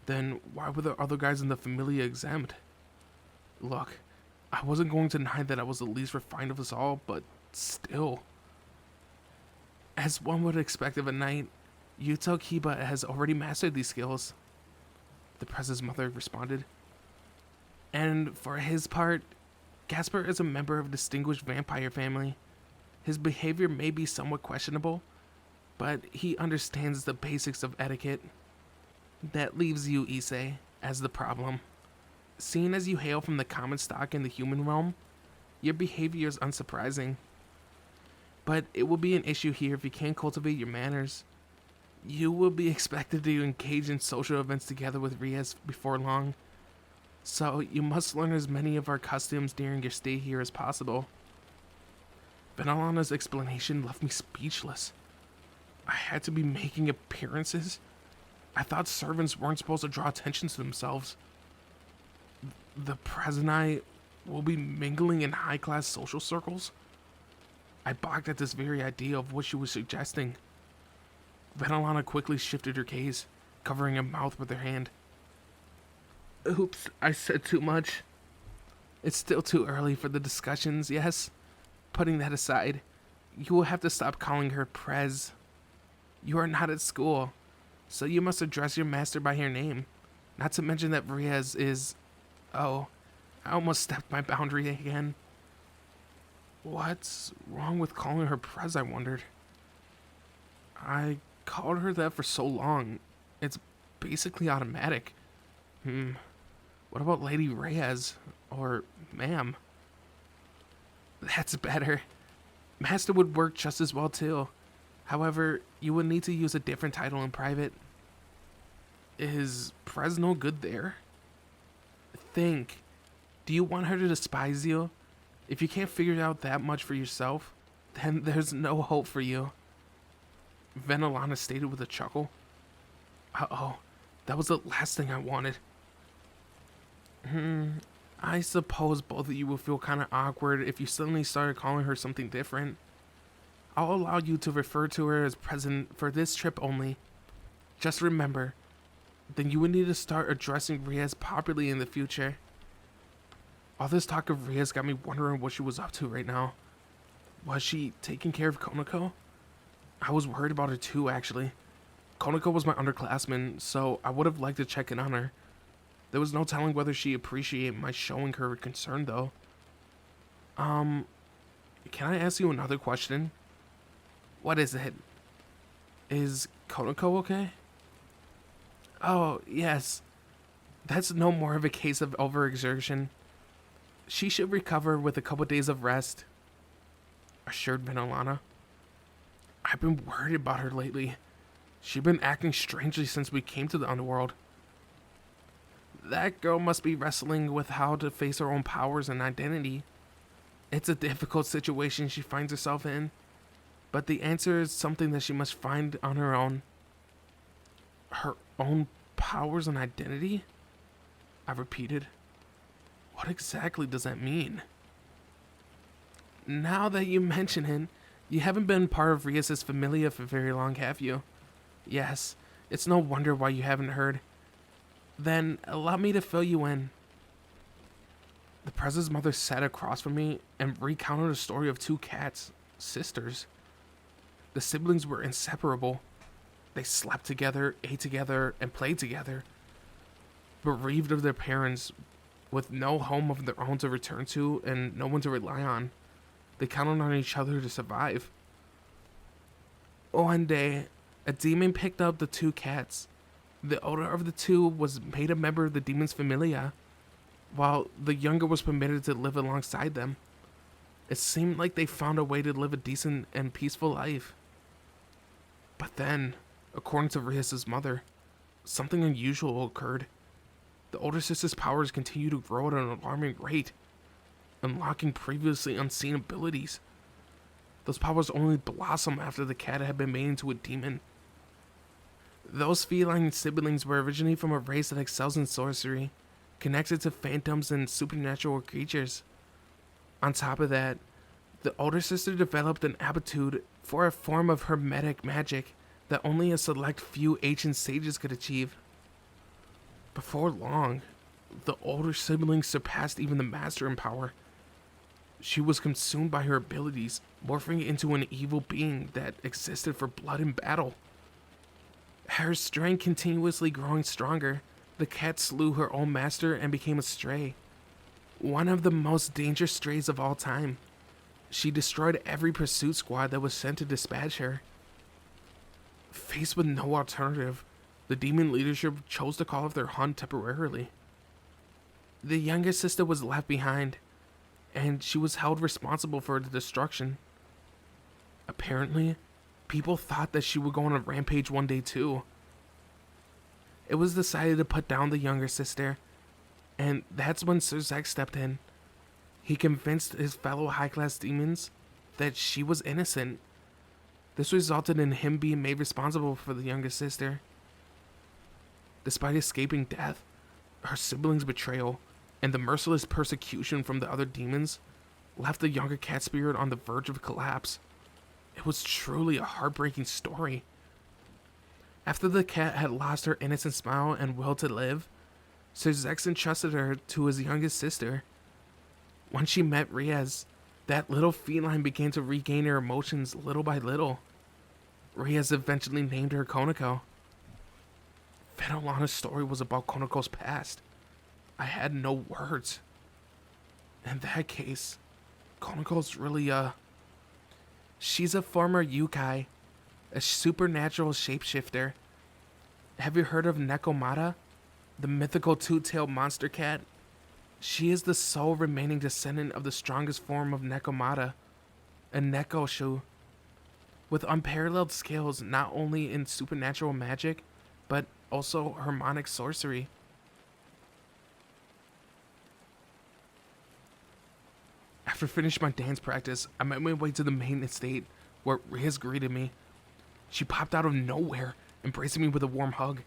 then why were the other guys in the Familia exempt? Look, I wasn't going to deny that I was the least refined of us all, but still. As one would expect of a knight, Yuto Kiba has already mastered these skills, the Prez's mother responded. And for his part, Gasper is a member of a distinguished vampire family. His behavior may be somewhat questionable, but he understands the basics of etiquette. That leaves you, Issei, as the problem. Seeing as you hail from the common stock in the human realm, your behavior is unsurprising. But it will be an issue here if you can't cultivate your manners. You will be expected to engage in social events together with Reyes before long, so you must learn as many of our customs during your stay here as possible. Venelana's explanation left me speechless. I had to be making appearances? I thought servants weren't supposed to draw attention to themselves. The Prez and I will be mingling in high-class social circles? I balked at this very idea of what she was suggesting. Venelana quickly shifted her gaze, covering her mouth with her hand. Oops, I said too much. It's still too early for the discussions, yes? Putting that aside, you will have to stop calling her Prez. You are not at school, so you must address your master by her name. Not to mention that Reyes is... Oh, I almost stepped my boundary again. What's wrong with calling her Prez, I wondered. I called her that for so long. It's basically automatic. What about Lady Reyes? Or ma'am? That's better. Master would work just as well too. However, you would need to use a different title in private. Is Prez no good there? Think. Do you want her to despise you? If you can't figure out that much for yourself, then there's no hope for you. Venelana stated with a chuckle. Uh-oh, that was the last thing I wanted. I suppose both of you will feel kind of awkward if you suddenly started calling her something different. I'll allow you to refer to her as present for this trip only. Just remember, then you would need to start addressing Reyes properly in the future. All this talk of Reyes got me wondering what she was up to right now. Was she taking care of Konako? I was worried about her too, actually. Konako was my underclassman, so I would have liked to check in on her. There was no telling whether she appreciated my showing her concern, though. Can I ask you another question? What is it? Is Konako okay? Oh, yes. That's no more of a case of overexertion. She should recover with a couple days of rest, assured Venelana. I've been worried about her lately. She's been acting strangely since we came to the underworld. That girl must be wrestling with how to face her own powers and identity. It's a difficult situation she finds herself in, but the answer is something that she must find on her own. Her own powers and identity? I repeated. What exactly does that mean? Now that you mention it, you haven't been part of Rias's familia for very long, have you? Yes, it's no wonder why you haven't heard. Then, allow me to fill you in. The Prez's mother sat across from me and recounted a story of two cats, sisters. The siblings were inseparable. They slept together, ate together, and played together. Bereaved of their parents, with no home of their own to return to and no one to rely on, they counted on each other to survive. One day, a demon picked up the two cats. The older of the two was made a member of the demon's familia, while the younger was permitted to live alongside them. It seemed like they found a way to live a decent and peaceful life. But then, according to Rias's mother, something unusual occurred. The older sister's powers continued to grow at an alarming rate, unlocking previously unseen abilities. Those powers only blossomed after the cat had been made into a demon. Those feline siblings were originally from a race that excels in sorcery, connected to phantoms and supernatural creatures. On top of that, the older sister developed an aptitude for a form of hermetic magic that only a select few ancient sages could achieve. Before long, the older sibling surpassed even the master in power. She was consumed by her abilities, morphing into an evil being that existed for blood and battle. Her strength continuously growing stronger, the cat slew her own master and became a stray. One of the most dangerous strays of all time. She destroyed every pursuit squad that was sent to dispatch her. Faced with no alternative, the demon leadership chose to call off their hunt temporarily. The younger sister was left behind, and she was held responsible for the destruction. Apparently, people thought that she would go on a rampage one day too. It was decided to put down the younger sister, and that's when Sairaorg stepped in. He convinced his fellow high-class demons that she was innocent. This resulted in him being made responsible for the younger sister. Despite escaping death, her siblings' betrayal, and the merciless persecution from the other demons left the younger cat spirit on the verge of collapse. It was truly a heartbreaking story. After the cat had lost her innocent smile and will to live, Sairaorg entrusted her to his youngest sister. When she met Rias, that little feline began to regain her emotions little by little. Rias eventually named her Konako. Fenelana's story was about Konako's past. I had no words. In that case, Konako's really she's a former yokai, a supernatural shapeshifter. Have you heard of Nekomata, the mythical two-tailed monster cat? She is the sole remaining descendant of the strongest form of Nekomata, a Nekoshu, with unparalleled skills not only in supernatural magic, but also harmonic sorcery. After finishing my dance practice, I made my way to the main estate, where Rias greeted me. She popped out of nowhere, embracing me with a warm hug.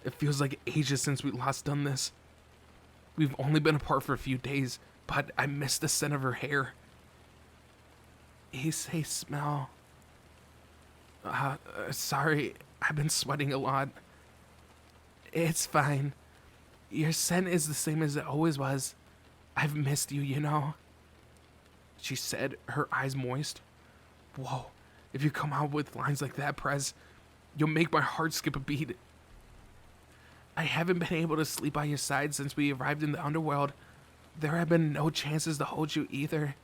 It feels like ages since we last done this. We've only been apart for a few days, but I miss the scent of her hair. Issei smell. Sorry, I've been sweating a lot. It's fine. Your scent is the same as it always was. I've missed you, you know. She said, her eyes moist. Whoa, if you come out with lines like that, Prez, you'll make my heart skip a beat. I haven't been able to sleep by your side since we arrived in the underworld. There have been no chances to hold you either.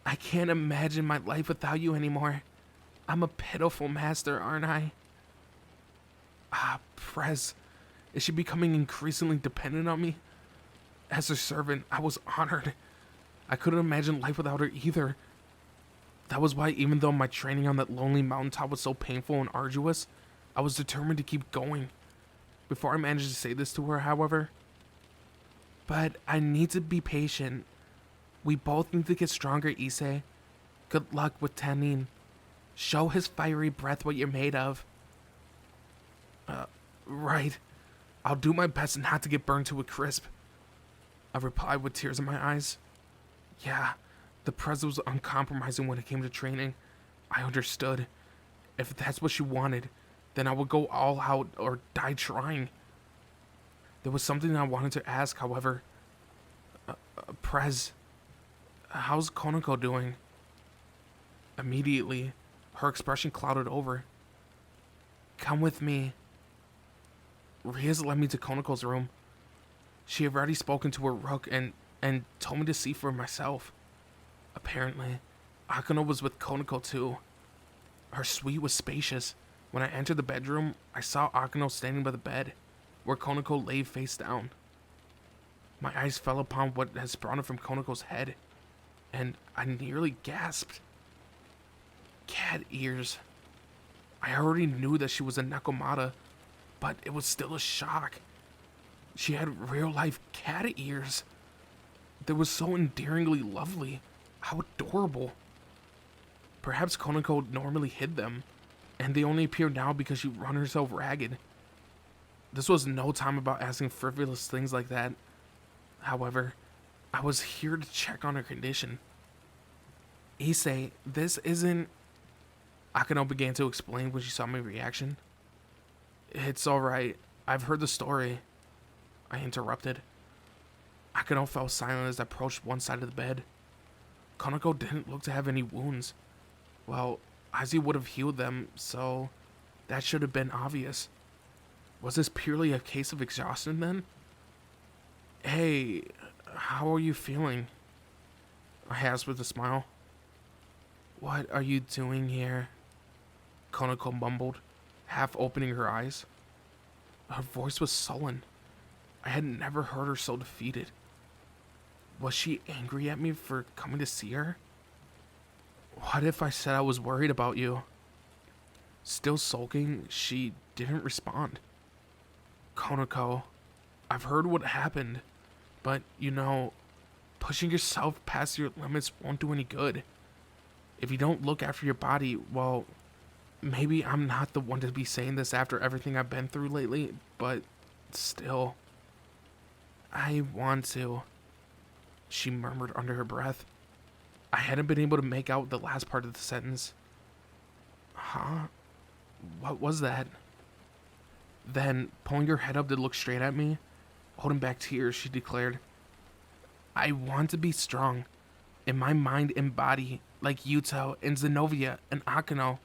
I can't imagine my life without you anymore. I'm a pitiful master, aren't I? Prez, is she becoming increasingly dependent on me? As her servant, I was honored. I couldn't imagine life without her either. That was why, even though my training on that lonely mountaintop was so painful and arduous, I was determined to keep going. Before I managed to say this to her, however, but I need to be patient. We both need to get stronger, Issei. Good luck with Tannin. Show his fiery breath what you're made of. Right. I'll do my best not to get burned to a crisp, I replied with tears in my eyes. Yeah, the president was uncompromising when it came to training. I understood. If that's what she wanted, then I would go all out or die trying. There was something I wanted to ask, however. Prez, how's Konako doing? Immediately, her expression clouded over. Come with me. Riaz led me to Konako's room. She had already spoken to her rook and told me to see for myself. Apparently, Akano was with Konako too. Her suite was spacious. When I entered the bedroom, I saw Akano standing by the bed, where Konako lay face down. My eyes fell upon what had sprouted from Konako's head, and I nearly gasped. Cat ears. I already knew that she was a Nekomata, but it was still a shock. She had real-life cat ears. They were so endearingly lovely. How adorable. Perhaps Konako normally hid them, and they only appear now because she run herself ragged. This was no time about asking frivolous things like that. However, I was here to check on her condition. Issei, this isn't... Akano began to explain when she saw my reaction. It's alright. I've heard the story. I interrupted. Akano fell silent as I approached one side of the bed. Konako didn't look to have any wounds. Well, Izzy would have healed them, so that should have been obvious. Was this purely a case of exhaustion then? Hey, how are you feeling? I asked with a smile. What are you doing here? Konako mumbled, half opening her eyes. Her voice was sullen. I had never heard her so defeated. Was she angry at me for coming to see her? What if I said I was worried about you? Still sulking, she didn't respond. Konako, I've heard what happened, but you know, pushing yourself past your limits won't do any good. If you don't look after your body, well, maybe I'm not the one to be saying this after everything I've been through lately, but still. I want to, she murmured under her breath. I hadn't been able to make out the last part of the sentence. Huh? What was that? Then, pulling her head up to look straight at me, holding back tears, she declared, I want to be strong, in my mind and body, like Yuto and Zenobia and Akano,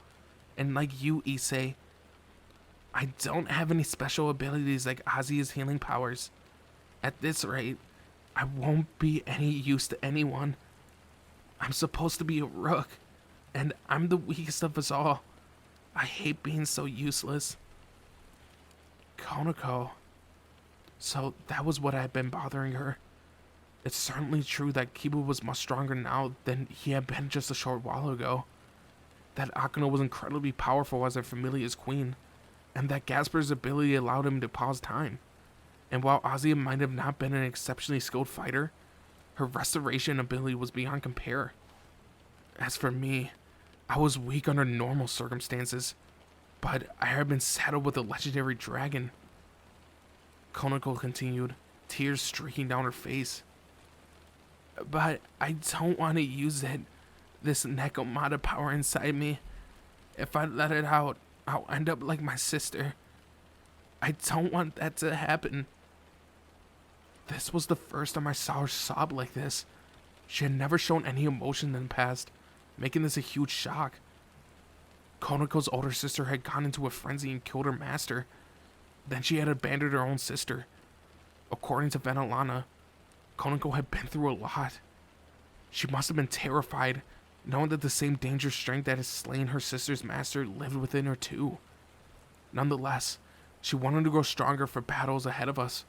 and like you, Issei. I don't have any special abilities like Ozzy's healing powers. At this rate, I won't be any use to anyone. I'm supposed to be a rook, and I'm the weakest of us all. I hate being so useless. Konako. So that was what had been bothering her. It's certainly true that Kiba was much stronger now than he had been just a short while ago. That Akano was incredibly powerful as their familia's queen, and that Gasper's ability allowed him to pause time. And while Ozzy might have not been an exceptionally skilled fighter, her restoration ability was beyond compare. As for me, I was weak under normal circumstances, but I had been saddled with a legendary dragon. Konako continued, tears streaking down her face. But I don't want to use it, this Nekomata power inside me. If I let it out, I'll end up like my sister. I don't want that to happen. This was the first time I saw her sob like this. She had never shown any emotion in the past, making this a huge shock. Konako's older sister had gone into a frenzy and killed her master. Then she had abandoned her own sister. According to Venalana, Konako had been through a lot. She must have been terrified, knowing that the same dangerous strength that had slain her sister's master lived within her too. Nonetheless, she wanted to grow stronger for battles ahead of us.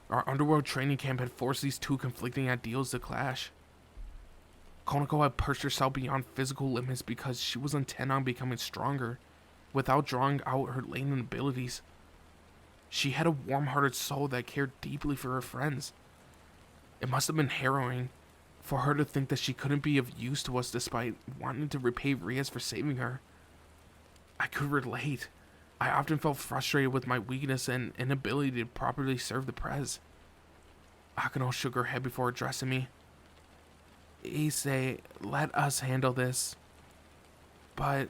Our underworld training camp had forced these two conflicting ideals to clash. Konako had pushed herself beyond physical limits because she was intent on becoming stronger, without drawing out her latent abilities. She had a warm-hearted soul that cared deeply for her friends. It must have been harrowing for her to think that she couldn't be of use to us despite wanting to repay Riaz for saving her. I could relate. I often felt frustrated with my weakness and inability to properly serve the prez. Akano shook her head before addressing me. Issei, let us handle this. But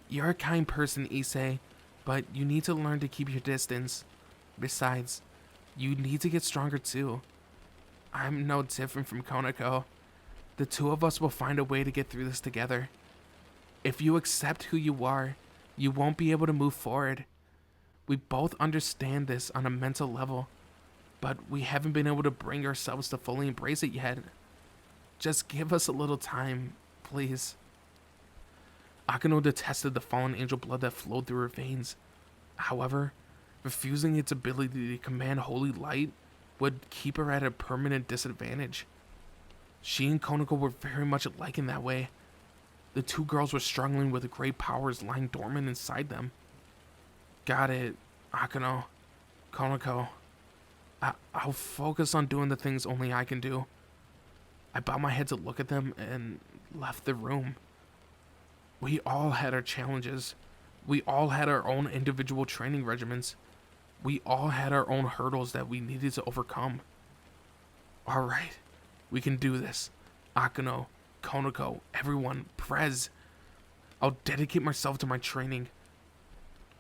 you're a kind person, Issei, but you need to learn to keep your distance. Besides, you need to get stronger too. I'm no different from Konako. The two of us will find a way to get through this together. If you accept who you are, you won't be able to move forward. We both understand this on a mental level, but we haven't been able to bring ourselves to fully embrace it yet. Just give us a little time, please. Akano detested the fallen angel blood that flowed through her veins. However, refusing its ability to command holy light would keep her at a permanent disadvantage. She and Konako were very much alike in that way. The two girls were struggling with great powers lying dormant inside them. Got it, Akano. Konako. I'll focus on doing the things only I can do. I bowed my head to look at them and left the room. We all had our challenges. We all had our own individual training regimens. We all had our own hurdles that we needed to overcome. Alright, we can do this. Akano, Konako, everyone, Prez. I'll dedicate myself to my training.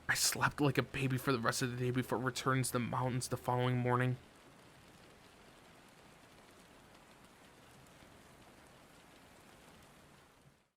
I slept like a baby for the rest of the day before returning to the mountains the following morning.